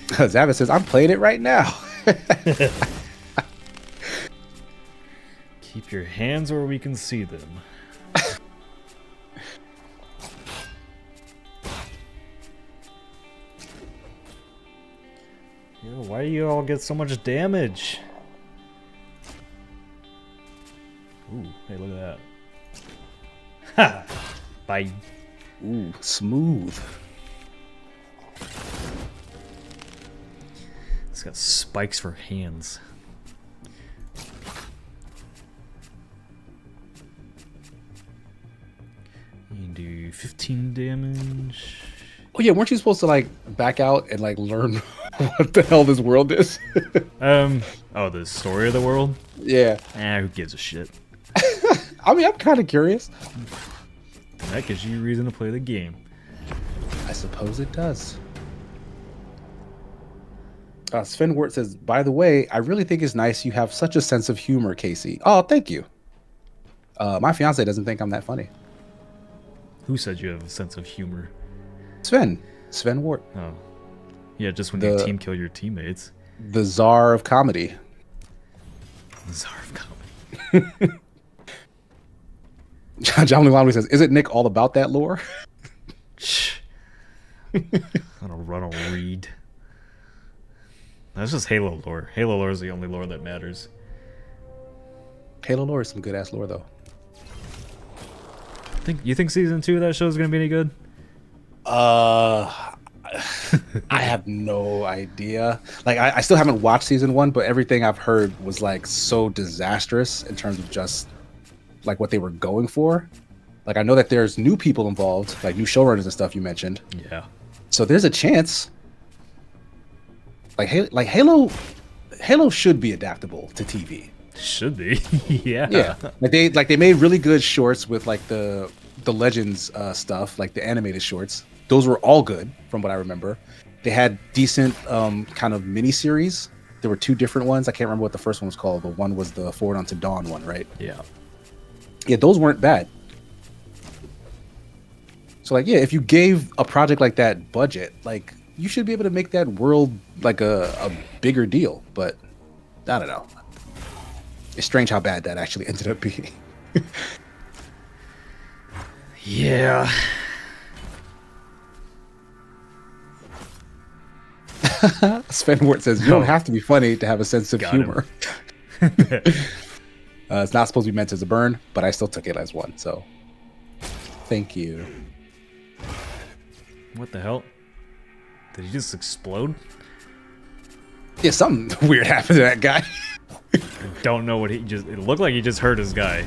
Zavit says, I'm playing it right now. Keep your hands where we can see them. Yo, why do you all get so much damage? Ooh, hey, look at that. Ha! Bye. Ooh, smooth. It's got spikes for hands. You can do 15 damage. Oh yeah, weren't you supposed to like back out and like learn what the hell this world is? Oh, the story of the world? Yeah. Who gives a shit? I mean, I'm kind of curious. That gives you a reason to play the game. I suppose it does. Sven Wort says, by the way, I really think it's nice you have such a sense of humor, Casey. Oh, thank you. My fiance doesn't think I'm that funny. Who said you have a sense of humor? Sven Wort. Oh. Yeah, just when you team kill your teammates. The czar of comedy. The czar of comedy. John Lee says, isn't Nick all about that lore? I don't run a read. That's just Halo lore. Halo lore is the only lore that matters. Halo lore is some good ass lore though. You think season 2 of that show is gonna be any good? I have no idea. Like I still haven't watched season 1, but everything I've heard was like so disastrous in terms of just like what they were going for. Like I know that there's new people involved, like new showrunners and stuff you mentioned. Yeah. So there's a chance. Like Halo should be adaptable to TV. Should be. Yeah. Yeah. Like they made really good shorts with like the Legends stuff, like the animated shorts. Those were all good from what I remember. They had decent kind of mini series. There were 2 different ones. I can't remember what the first one was called, but one was the Forward Unto Dawn one, right? Yeah. Yeah, those weren't bad. So like, yeah, if you gave a project like that budget, like you should be able to make that world like a bigger deal. But I don't know. It's strange how bad that actually ended up being. Yeah. Sven Wort says, you don't have to be funny to have a sense of humor. It's not supposed to be meant as a burn, but I still took it as one. So thank you. What the hell? Did he just explode? Yeah, something weird happened to that guy. I don't know what it looked like he just hurt his guy.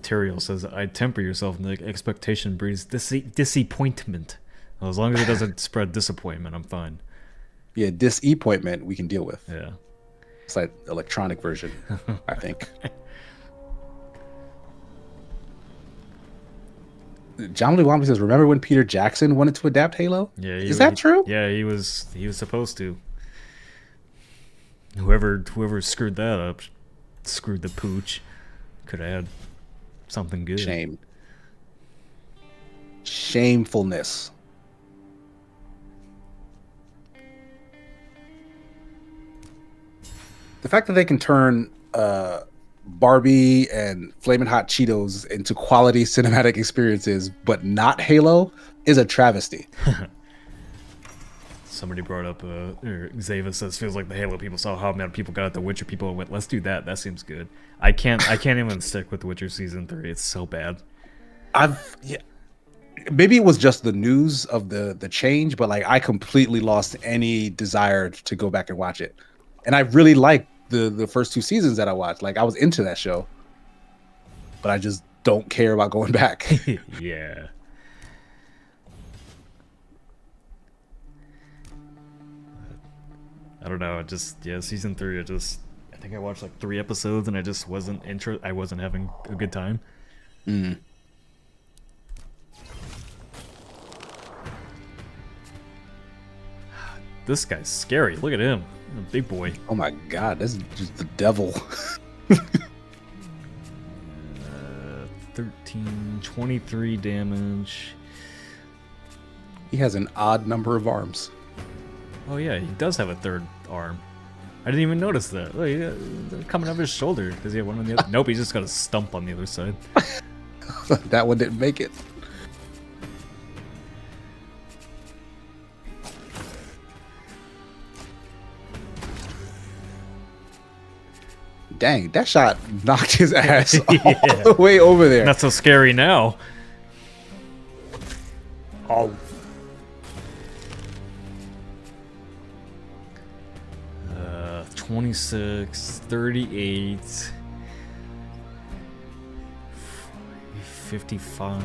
Tyrael says, I temper yourself, Nick. Expectation breeds disappointment. Well, as long as it doesn't spread disappointment, I'm fine. Yeah, disappointment we can deal with. Yeah. It's like electronic version, I think. John Lee Wamsley says, remember when Peter Jackson wanted to adapt Halo? Yeah. Is that true? Yeah, he was supposed to. Whoever screwed that up, screwed the pooch. Could have had something good. Shame. Shamefulness. The fact that they can turn Barbie and Flamin' Hot Cheetos into quality cinematic experiences, but not Halo, is a travesty. Somebody brought up, or Zava says, feels like the Halo people saw how many people got at the Witcher people and went, let's do that. That seems good. I can't even stick with Witcher season 3. It's so bad. Maybe it was just the news of the change, but like I completely lost any desire to go back and watch it. And I really liked the first 2 seasons that I watched. Like I was into that show, but I just don't care about going back. Yeah. I don't know. Season 3. I think I watched like 3 episodes and I just wasn't I wasn't having a good time. Mm. This guy's scary. Look at him. Big boy. Oh my god, this is just the devil. 13, 23 damage. He has an odd number of arms. Oh yeah, he does have a third arm. I didn't even notice that. Look, they're coming up his shoulder. Does he have one on the other? Nope, he's just got a stump on the other side. That one didn't make it. Dang, that shot knocked his ass all the way over there. Not so scary now. Oh. 26, 38, 55,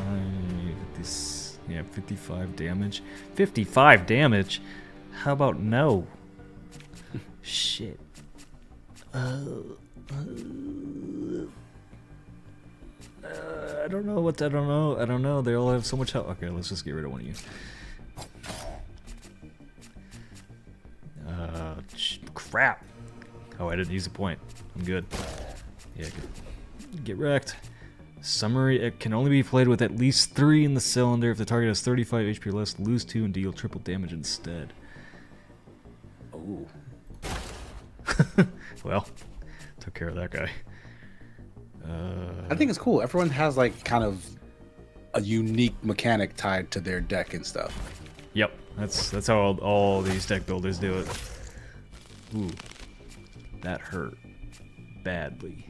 this, yeah, 55 damage. 55 damage? How about no? Shit. I don't know what, I don't know. They all have so much health. Okay, let's just get rid of one of you. Crap. Oh, I didn't use a point. I'm good. Yeah, get wrecked. Summary, it can only be played with at least 3 in the cylinder. If the target has 35 HP or less, lose 2 and deal triple damage instead. Oh. Well, took care of that guy. I think it's cool. Everyone has like kind of a unique mechanic tied to their deck and stuff. Yep, that's how all these deck builders do it. Ooh, that hurt badly.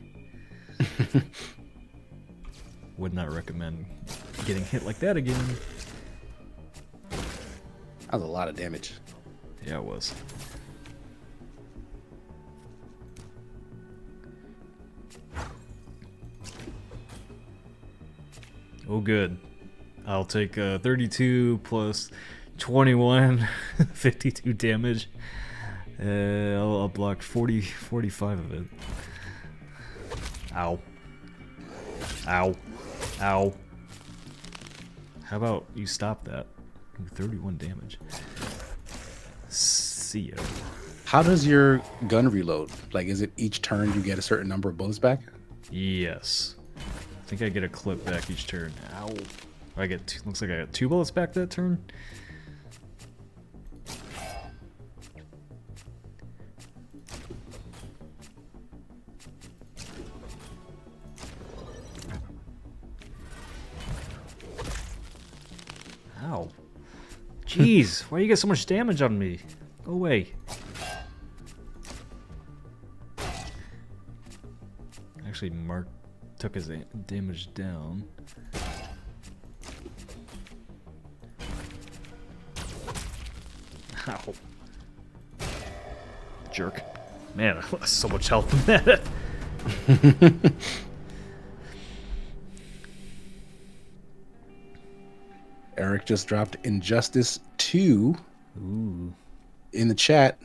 Would not recommend getting hit like that again. That was a lot of damage. Yeah, it was. Oh, good. I'll take 32 plus 21, 52 damage. I'll block 45 of it. Ow. Ow. Ow. How about you stop that? Ooh, 31 damage. See ya. How does your gun reload? Like, is it each turn you get a certain number of bullets back? Yes. I think I get a clip back each turn. Ow. I get two, looks like I got 2 bullets back that turn. Ow. Jeez, why you get so much damage on me? Go away. Actually, Mark took his damage down. Ow. Jerk. Man, I lost so much health from that. Eric just dropped Injustice 2 Ooh. in the chat.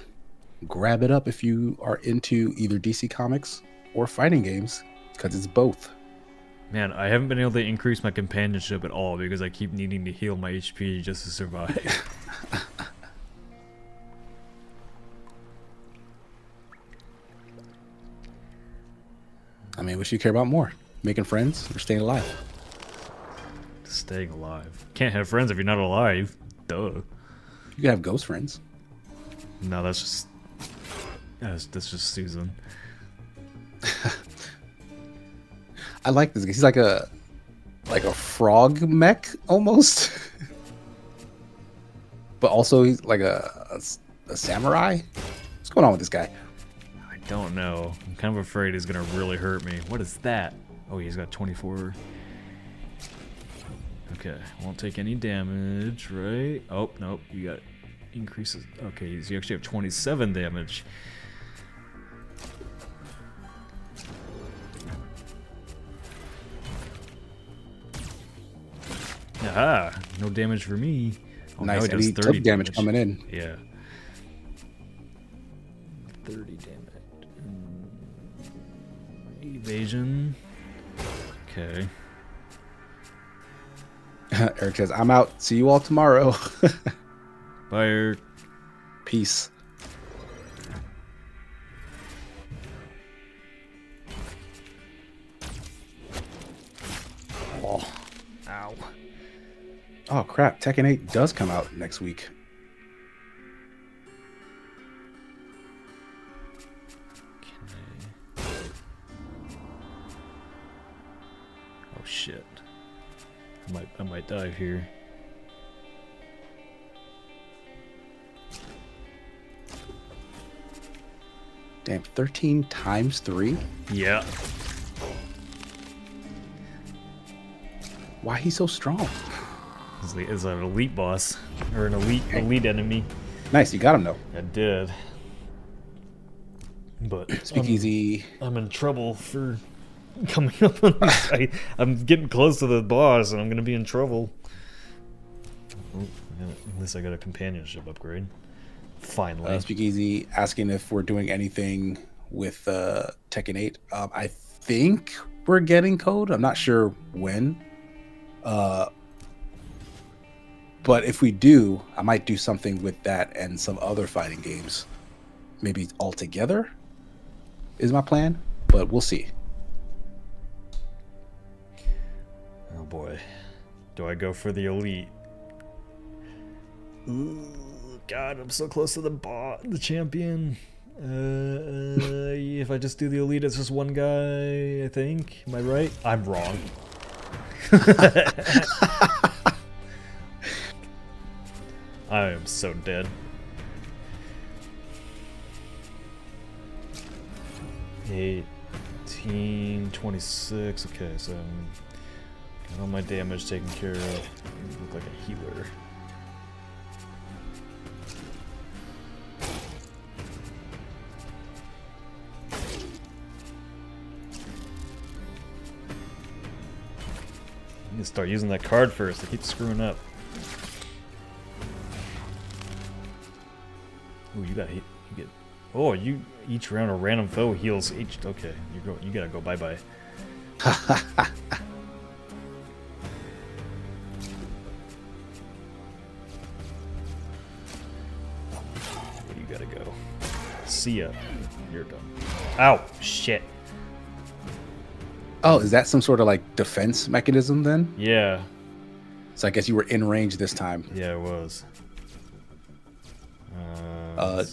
Grab it up if you are into either DC Comics or fighting games, because it's both. Man, I haven't been able to increase my companionship at all because I keep needing to heal my HP just to survive. I mean, what you care about more? Making friends or staying alive? Staying alive. Can't have friends if you're not alive. Duh. You can have ghost friends. No, that's just Susan. I like this guy. He's like a frog mech almost, but also he's like a samurai. What's going on with this guy? I don't know. I'm kind of afraid he's gonna really hurt me. What is that? Oh, he's got 24. Okay, won't take any damage, right? Oh, nope, you got increases. Okay, so you actually have 27 damage. Aha, no damage for me. Oh, Nice, now he and does he 30 took damage coming in. Yeah. 30 damage. Evasion. Okay. Eric says, "I'm out. See you all tomorrow." Fire. Peace. Oh. Ow. Oh crap! Tekken 8 does come out next week. Okay. Oh shit. I might dive here. Damn, 13 times 3? Yeah. Why he's so strong? Is an elite boss or an elite enemy? Nice, you got him though. I did. But Speakeasy. I'm in trouble for coming up on this. I'm getting close to the boss and I'm gonna be in trouble. Oh, at least I got a companionship upgrade. Finally. Speakeasy asking if we're doing anything with Tekken 8. I think we're getting code. I'm not sure when. But if we do, I might do something with that and some other fighting games. Maybe all together is my plan, but we'll see. Oh boy. Do I go for the elite? Ooh, God, I'm so close to the champion. If I just do the elite, it's just one guy, I think. Am I right? I'm wrong. I am so dead. 18, 26. Okay, so I'm got all my damage taken care of. I look like a healer. I need to start using that card first. I keep screwing up. Ooh, you got hit. You get. Oh, you each round a random foe heals each. Okay, you gotta go bye bye. You gotta go. See ya. You're done. Ow! Shit. Oh, is that some sort of like defense mechanism then? Yeah. So I guess you were in range this time. Yeah, it was.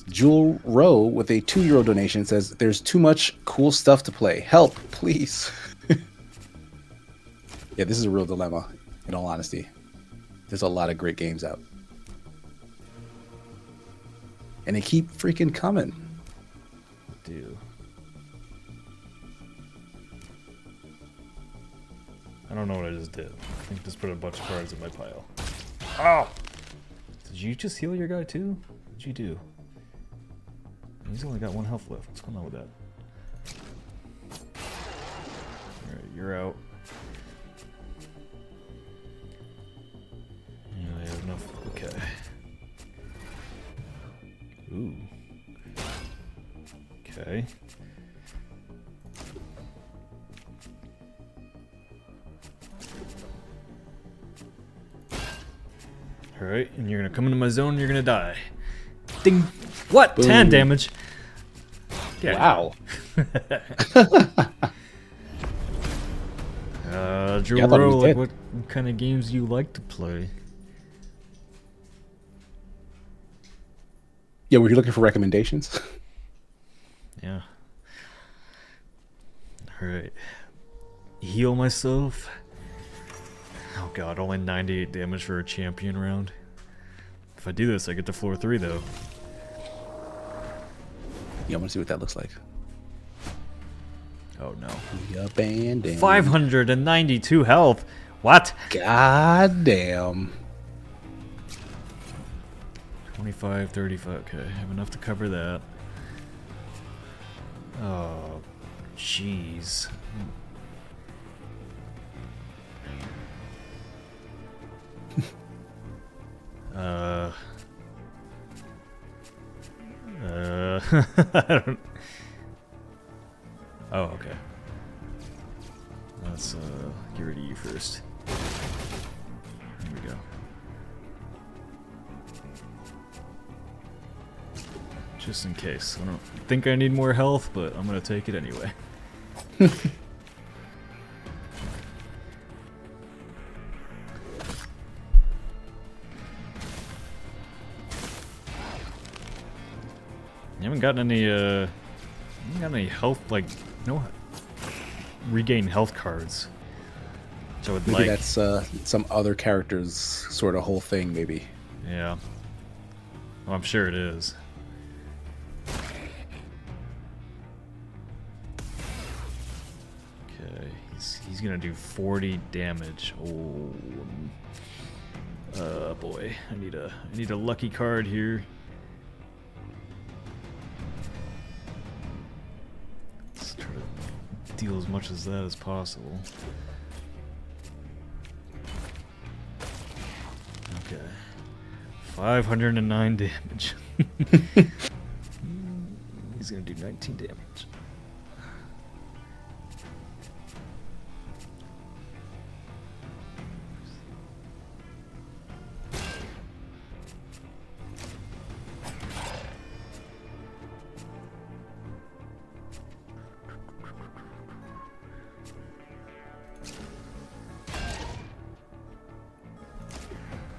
Jewel Rowe with a €2 donation says, "There's too much cool stuff to play. Help, please." Yeah, this is a real dilemma, in all honesty. There's a lot of great games out. And they keep freaking coming. Do. I don't know what I just did. I think just put a bunch of cards in my pile. Oh! Did you just heal your guy too? What'd you do? He's only got 1 health left. What's going on with that? Alright, you're out. Yeah, I have enough. Okay. Ooh. Okay. Alright, and you're gonna come into my zone and you're gonna die. Ding! What? Boom. 10 damage. Yeah. Wow. Drew Yeah, I thought he was Rowe, like dead. what kind of games do you like to play? Yeah, were you looking for recommendations? Yeah. Alright. Heal myself. Oh god, only 98 damage for a champion round. If I do this, I get to floor 3 though. Yeah, I want to see what that looks like. Oh no. The abandoned. 592 health. What? God damn. 25, 35. Okay, I have enough to cover that. Oh, jeez. I don't... Oh, okay. Let's get rid of you first. Here we go. Just in case. I don't think I need more health, but I'm gonna take it anyway. haven't gotten any health, like, no regain health cards. So I would Maybe like. that's some other character's sort of whole thing, maybe. Yeah. Well, I'm sure it is. Okay, he's gonna do 40 damage. Oh, boy, I need a lucky card here. Let's try to deal as much as that as possible. Okay, 509 damage. He's gonna do 19 damage.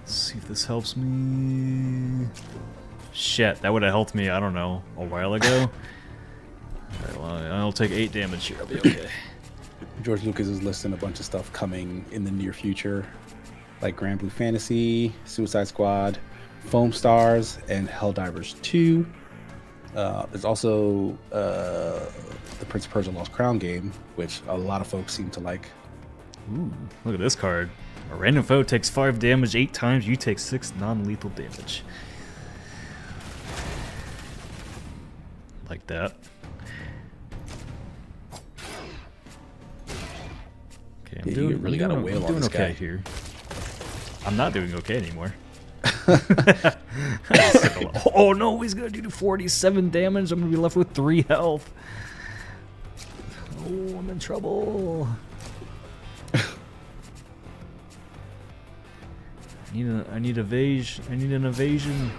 See if this helps me. Shit, that would have helped me, I don't know, a while ago. Alright, well, I'll take 8 damage here, I'll be okay. George Lucas is listing a bunch of stuff coming in the near future, like Grand Blue Fantasy, Suicide Squad, Foam Stars, and Helldivers 2. There's also the Prince of Persia Lost Crown game, which a lot of folks seem to like. Ooh, look at this card. A random foe takes 5 damage 8 times, you take 6 non-lethal damage. Like that. Okay, Yeah, you really got a whale on this okay guy. here. I'm not doing okay anymore. Oh no, he's gonna do 47 damage. I'm gonna be left with 3 health. Oh, I'm in trouble. I need evasion. I need an evasion.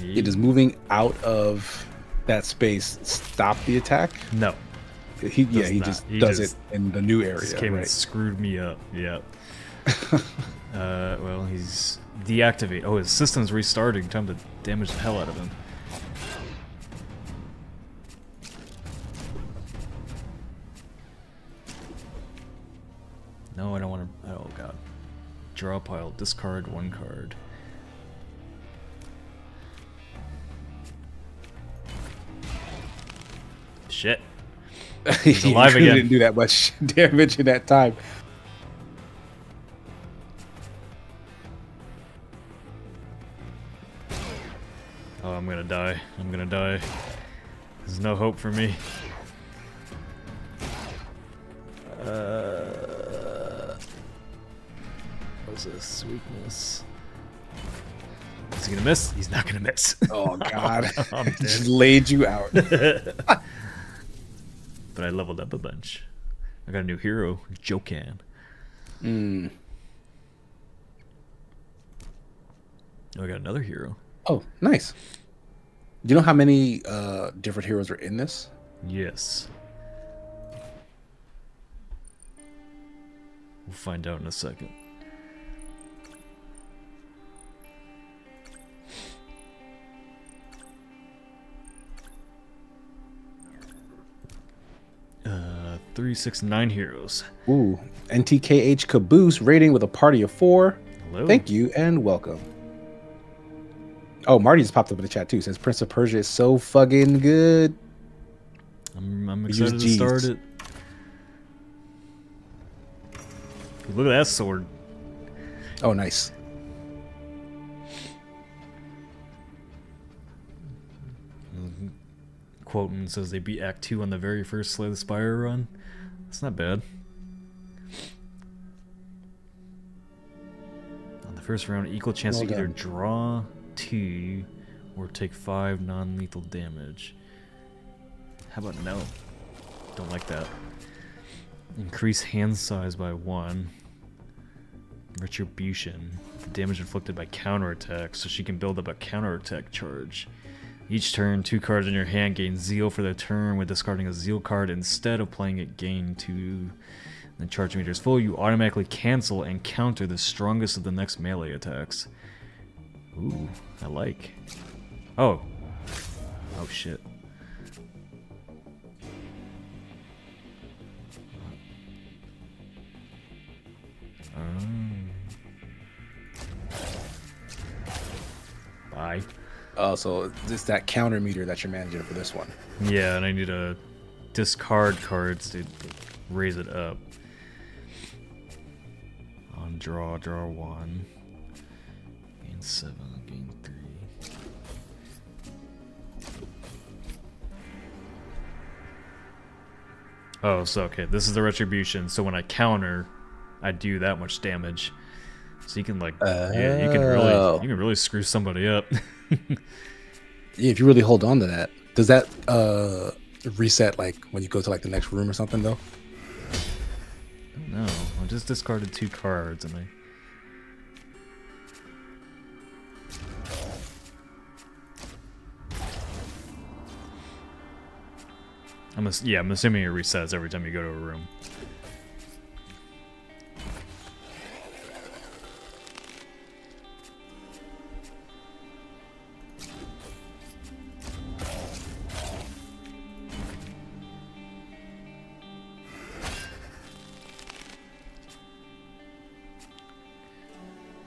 It is moving out of that space. Stop the attack. No. He not. just He does just- it in the new area. This came and Right? screwed me up. Yeah. Well, he's deactivate. Oh, his system's restarting. Time to damage the hell out of him. No, I don't want to. Oh god. Draw a pile. Discard 1 card. Shit. He's alive again. Didn't do that much damage in that time. Oh, I'm gonna die. I'm gonna die. There's no hope for me. What's this? Weakness. Is he gonna miss? He's not gonna miss. Oh God! I'm dead. Just laid you out. But I leveled up a bunch. I got a new hero, Jokan. Mm. Oh, I got another hero. Oh, nice. Do you know how many different heroes are in this? Yes. We'll find out in a second. Uh, 3, 6, 9 heroes. Ooh, NTKH Caboose rating with a party of 4. Hello. Thank you and welcome. Oh, Marty just popped up in the chat too. Says Prince of Persia is so fucking good. I'm Use excited to Gs. start it. Look at that sword. Oh, nice. Quoting says they beat Act 2 on the very first Slay the Spire run. That's not bad. On the first round, equal chance Well to either done. draw 2 or take 5 non-lethal damage. How about no? Don't like that. Increase hand size by 1. Retribution. The damage inflicted by counterattack, so she can build up a counterattack charge. Each turn, 2 cards in your hand gain Zeal for the turn. When discarding a Zeal card, instead of playing it, gain 2 The charge meter is full. You automatically cancel and counter the strongest of the next melee attacks. Ooh, I like. Oh. Oh, shit. Bye. Oh, so it's that counter meter that you're managing for this one. Yeah, and I need to discard cards to raise it up. On draw 1. Gain 7, gain 3. Oh, so okay, this is the retribution. So when I counter, I do that much damage. So you can like, yeah, you can really screw somebody up. Yeah, if you really hold on to that, does that reset like when you go to like the next room or something though? I don't know. I just discarded 2 cards and I'm assuming it resets every time you go to a room.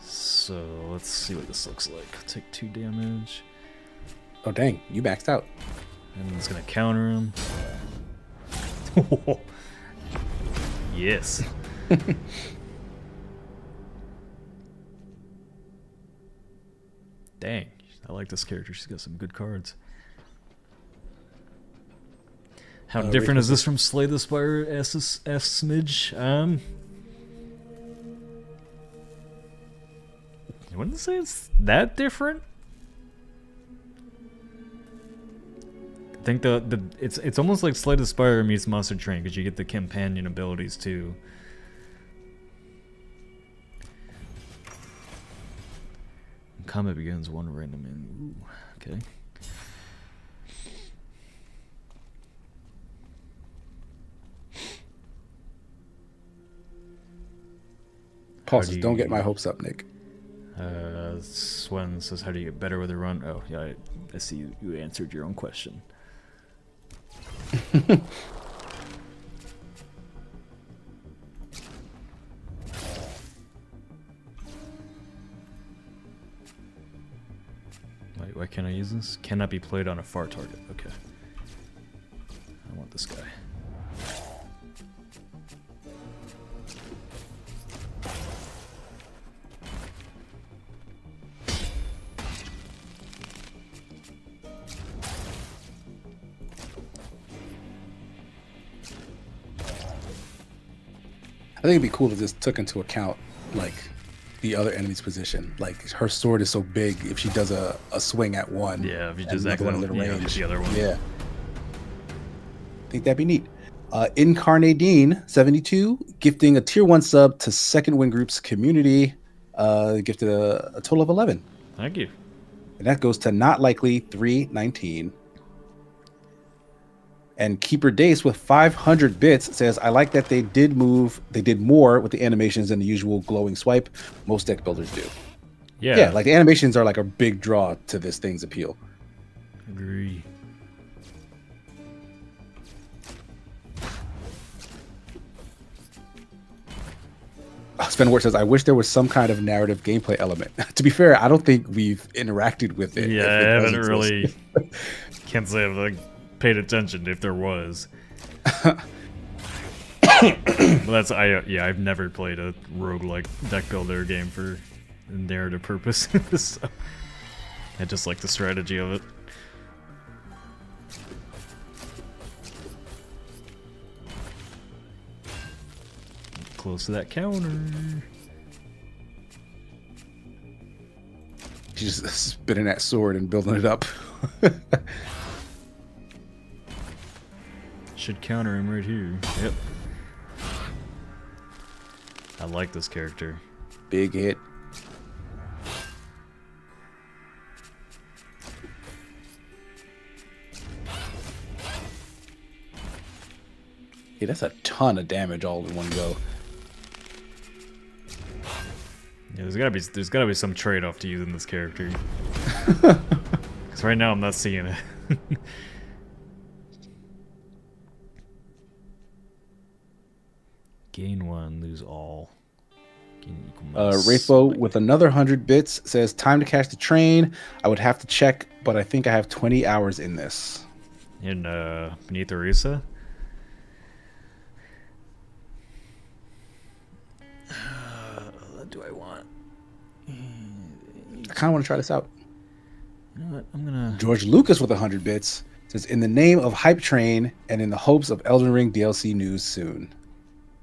So let's see what this looks like. I'll take 2 damage. Oh dang, you maxed out. And it's gonna counter him. Yes. Dang, I like this character. She's got some good cards. How different is this from Slay the Spire? Asks Smidge. I wouldn't say it's that different. I think it's almost like Slay the Spire meets Monster Train because you get the companion abilities too. Combat begins 1 random in. Ooh, okay. Pauses. Don't get my hopes up, Nick. Swen says, "How do you get better with a run?" Oh, yeah, I see you answered your own question. Wait, why can't I use this? Cannot be played on a far target. Okay. I want this guy. I think it'd be cool if this took into account like the other enemy's position. Like her sword is so big, if she does a swing at one, Yeah, if you just accidentally hit the other one. Yeah, I think that'd be neat. Incarnadine 72 gifting a tier 1 sub to Second Wind Group's community. Gifted a total of 11. Thank you. And that goes to Not Likely 319. And Keeper Dace with 500 bits says, I like that they did more with the animations than the usual glowing swipe most deck builders do. Yeah, like the animations are like a big draw to this thing's appeal. Agree. Spenwart says, I wish there was some kind of narrative gameplay element. To be fair, I don't think we've interacted with it. Yeah, I haven't really. Can't say I've like paid attention if there was. But I've never played a roguelike deck builder game for narrative purposes. So I just like the strategy of it. Close to that counter. She's just spinning that sword and building it up. Should counter him right here. Yep. I like this character. Big hit. Yeah, that's a ton of damage all in one go. Yeah, there's gotta be some trade-off to using this character. Because right now I'm not seeing it. Gain 1, lose all. Wraithbow with another 100 bits says, time to catch the train. I would have to check, but I think I have 20 hours in this. In beneath Oresa? What do I want? I kind of want to try this out. You know what? I'm gonna... George Lucas with 100 bits says, in the name of Hype Train and in the hopes of Elden Ring DLC news soon.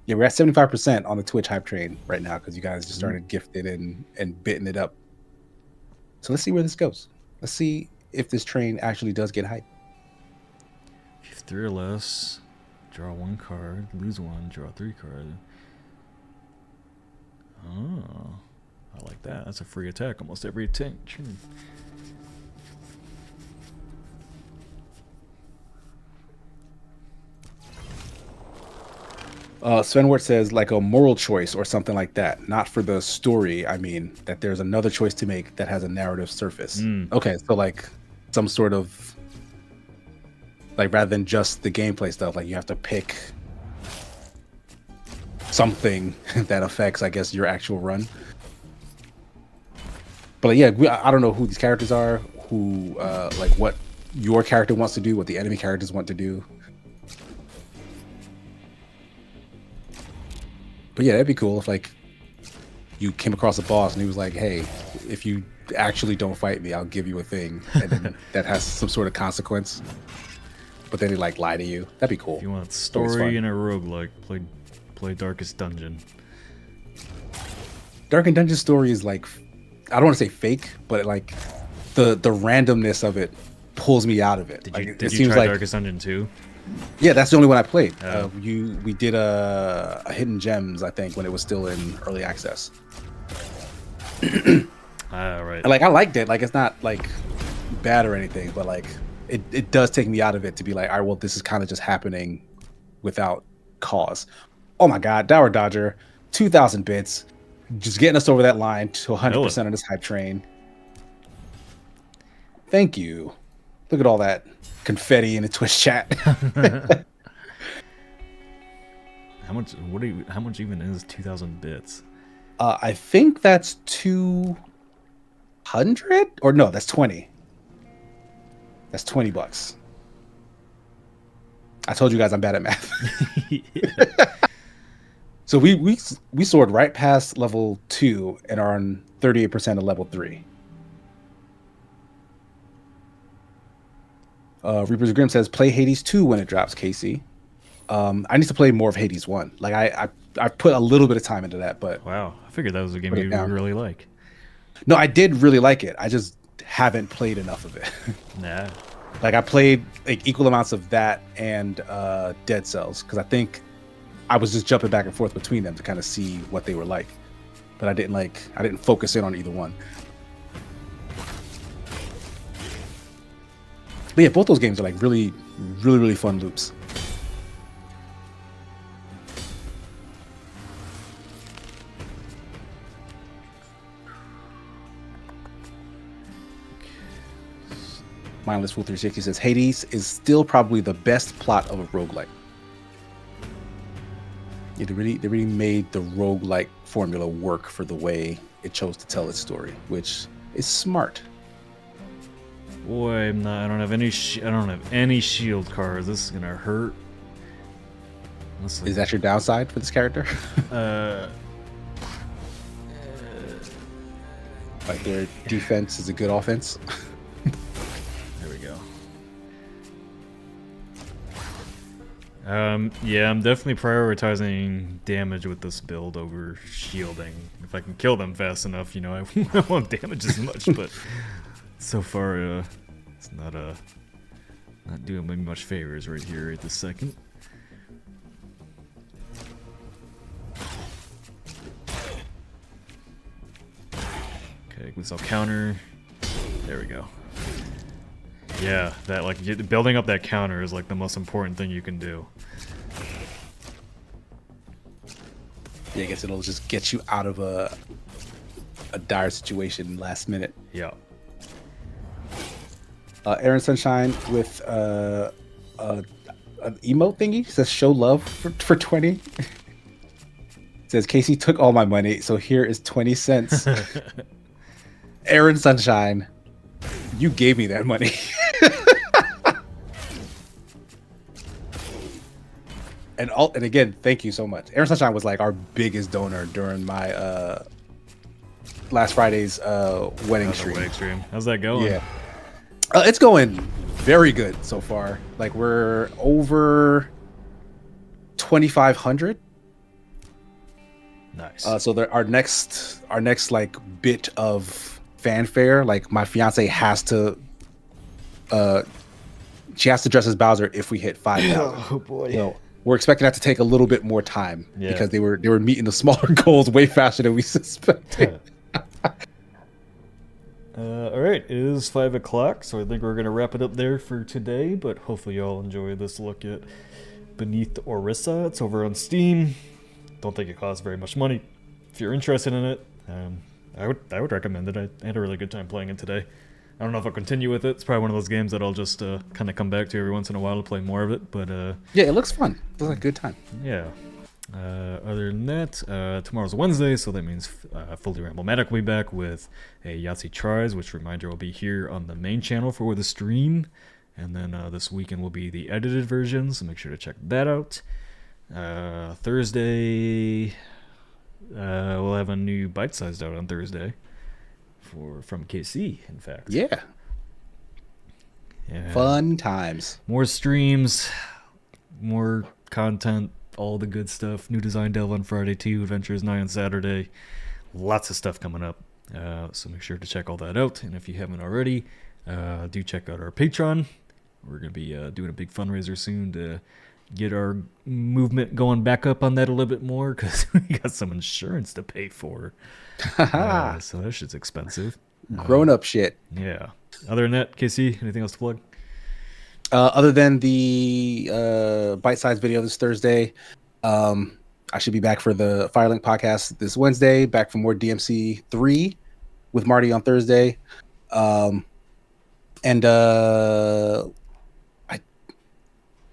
Yeah, we're at 75% on the Twitch Hype Train right now because you guys just started gifted and bitting it up. So let's see where this goes. Let's see if this train actually does get hype. If you have 3 or less, draw 1 card, lose 1, draw 3 cards. Oh, I like that. That's a free attack almost every turn. Svenwart says like a moral choice or something like that. Not for the story. I mean, that there's another choice to make that has a narrative surface. Okay, so like some sort of like rather than just the gameplay stuff, like you have to pick something that affects, I guess, your actual run. But yeah, I don't know who these characters are, who like what your character wants to do, what the enemy characters want to do. But yeah, that'd be cool if like you came across a boss and he was like, "Hey, if you actually don't fight me, I'll give you a thing," and then that has some sort of consequence. But then he like lie to you. That'd be cool. If you want story in a roguelike, play Darkest Dungeon. Dark Dungeon story is like, I don't want to say fake, but like the randomness of it pulls me out of it. Did you try Darkest Dungeon 2? Yeah, that's the only one I played. We did a Hidden Gems, I think, when it was still in early access. Right. Like I liked it. Like it's not like bad or anything, but like it does take me out of it to be like, all right, well, this is kind of just happening without cause. Oh my God, Dower Dodger, 2,000 bits, just getting us over that line to 100% on this hype train. Thank you. Look at all that confetti in the Twitch chat. How much? How much even is 2,000 bits? I think that's 200, or no, that's 20. That's $20. I told you guys I'm bad at math. So we soared right past level 2 and are on 38% of level 3. Reaper's Grim says, play Hades 2 when it drops, Casey. I need to play more of Hades 1. Like I put a little bit of time into that, but wow, I figured that was a game you would really like. No, I did really like it. I just haven't played enough of it. Nah. Like I played like equal amounts of that and Dead Cells because I think I was just jumping back and forth between them to kind of see what they were like. But I didn't focus in on either one. But yeah, both those games are like really, really, really fun loops. Mindless Fool 360 says Hades is still probably the best plot of a roguelike. Yeah, they really made the roguelike formula work for the way it chose to tell its story, which is smart. Boy, I don't have any shield cards. This is gonna hurt. Is that your downside for this character? Like their defense is a good offense. There we go. Yeah, I'm definitely prioritizing damage with this build over shielding. If I can kill them fast enough, you know, I won't damage as much, but so far, it's not doing me much favors right here at this second. Okay, let's all counter. There we go. Yeah, that like building up that counter is like the most important thing you can do. Yeah, I guess it'll just get you out of a dire situation last minute. Yeah. Aaron Sunshine with an emote thingy says show love for 20. Says Casey took all my money, so here is 20 cents. Aaron Sunshine, you gave me that money. And again, thank you so much. Aaron Sunshine was like our biggest donor during my last Friday's wedding stream. How's that going? Yeah. It's going very good so far. Like we're over 2,500. Nice. So our next like bit of fanfare, like my fiance has to she has to dress as Bowser if we hit 5,000. Oh boy. So we're expecting that to take a little bit more time because they were meeting the smaller goals way faster than we suspected. All right, it is 5 o'clock, so I think we're going to wrap it up there for today, but hopefully you all enjoy this look at Beneath Oresa. It's over on Steam. Don't think it costs very much money. If you're interested in it, I would recommend it. I had a really good time playing it today. I don't know if I'll continue with it. It's probably one of those games that I'll just kind of come back to every once in a while to play more of it, but yeah, it looks fun. It looks like a good time. Yeah. Other than that, tomorrow's Wednesday, so that means Fully Ramblematic will be back with a Yahtzee Tries, which, reminder, will be here on the main channel for the stream. And then this weekend will be the edited version, so make sure to check that out. Thursday, we'll have a new bite-sized out on Thursday from KC, in fact. Yeah. Fun times. More streams, more content, all the good stuff. New Design Delve on Friday too. Adventures 9 on Saturday. Lots of stuff coming up. So make sure to check all that out. And if you haven't already, do check out our Patreon. We're going to be doing a big fundraiser soon to get our movement going back up on that a little bit more because we got some insurance to pay for. So that shit's expensive. Grown-up shit. Yeah. Other than that, KC, anything else to plug? Other than the bite-sized video this Thursday, I should be back for the Firelink podcast this Wednesday, back for more DMC 3 with Marty on Thursday. And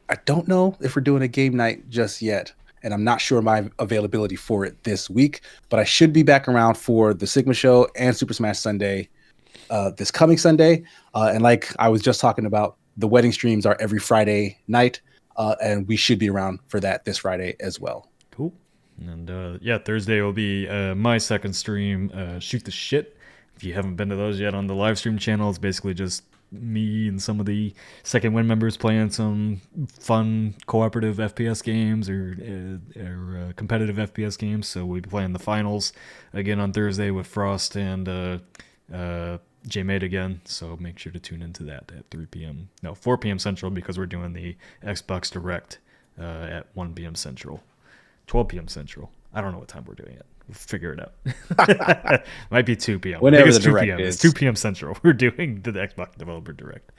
I don't know if we're doing a game night just yet, and I'm not sure my availability for it this week, but I should be back around for the Sigma Show and Super Smash Sunday this coming Sunday. And like I was just talking about, the wedding streams are every Friday night, and we should be around for that this Friday as well. Cool. And yeah, Thursday will be my second stream, Shoot the Shit. If you haven't been to those yet on the live stream channel, it's basically just me and some of the Second Wind members playing some fun cooperative FPS games or competitive FPS games. So we'll be playing the finals again on Thursday with Frost and J-Mate again, so make sure to tune into that at 4 p.m. Central, because we're doing the Xbox Direct at 1 p.m. Central, 12 p.m. Central. I don't know what time we're doing it. We'll figure it out. Might be 2 p.m. Whenever the 2 Direct p.m. is. It's 2 p.m. Central. We're doing the Xbox Developer Direct.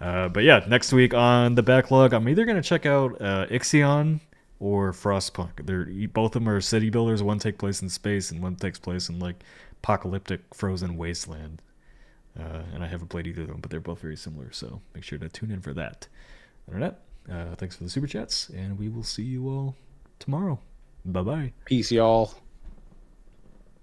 But yeah, next week on the Backlog, I'm either going to check out Ixion or Frostpunk. Both of them are city builders. One takes place in space and one takes place in like apocalyptic frozen wasteland. And I haven't played either of them, but they're both very similar, so make sure to tune in for that. Other than that, thanks for the super chats, and we will see you all tomorrow. Bye-bye. Peace, y'all.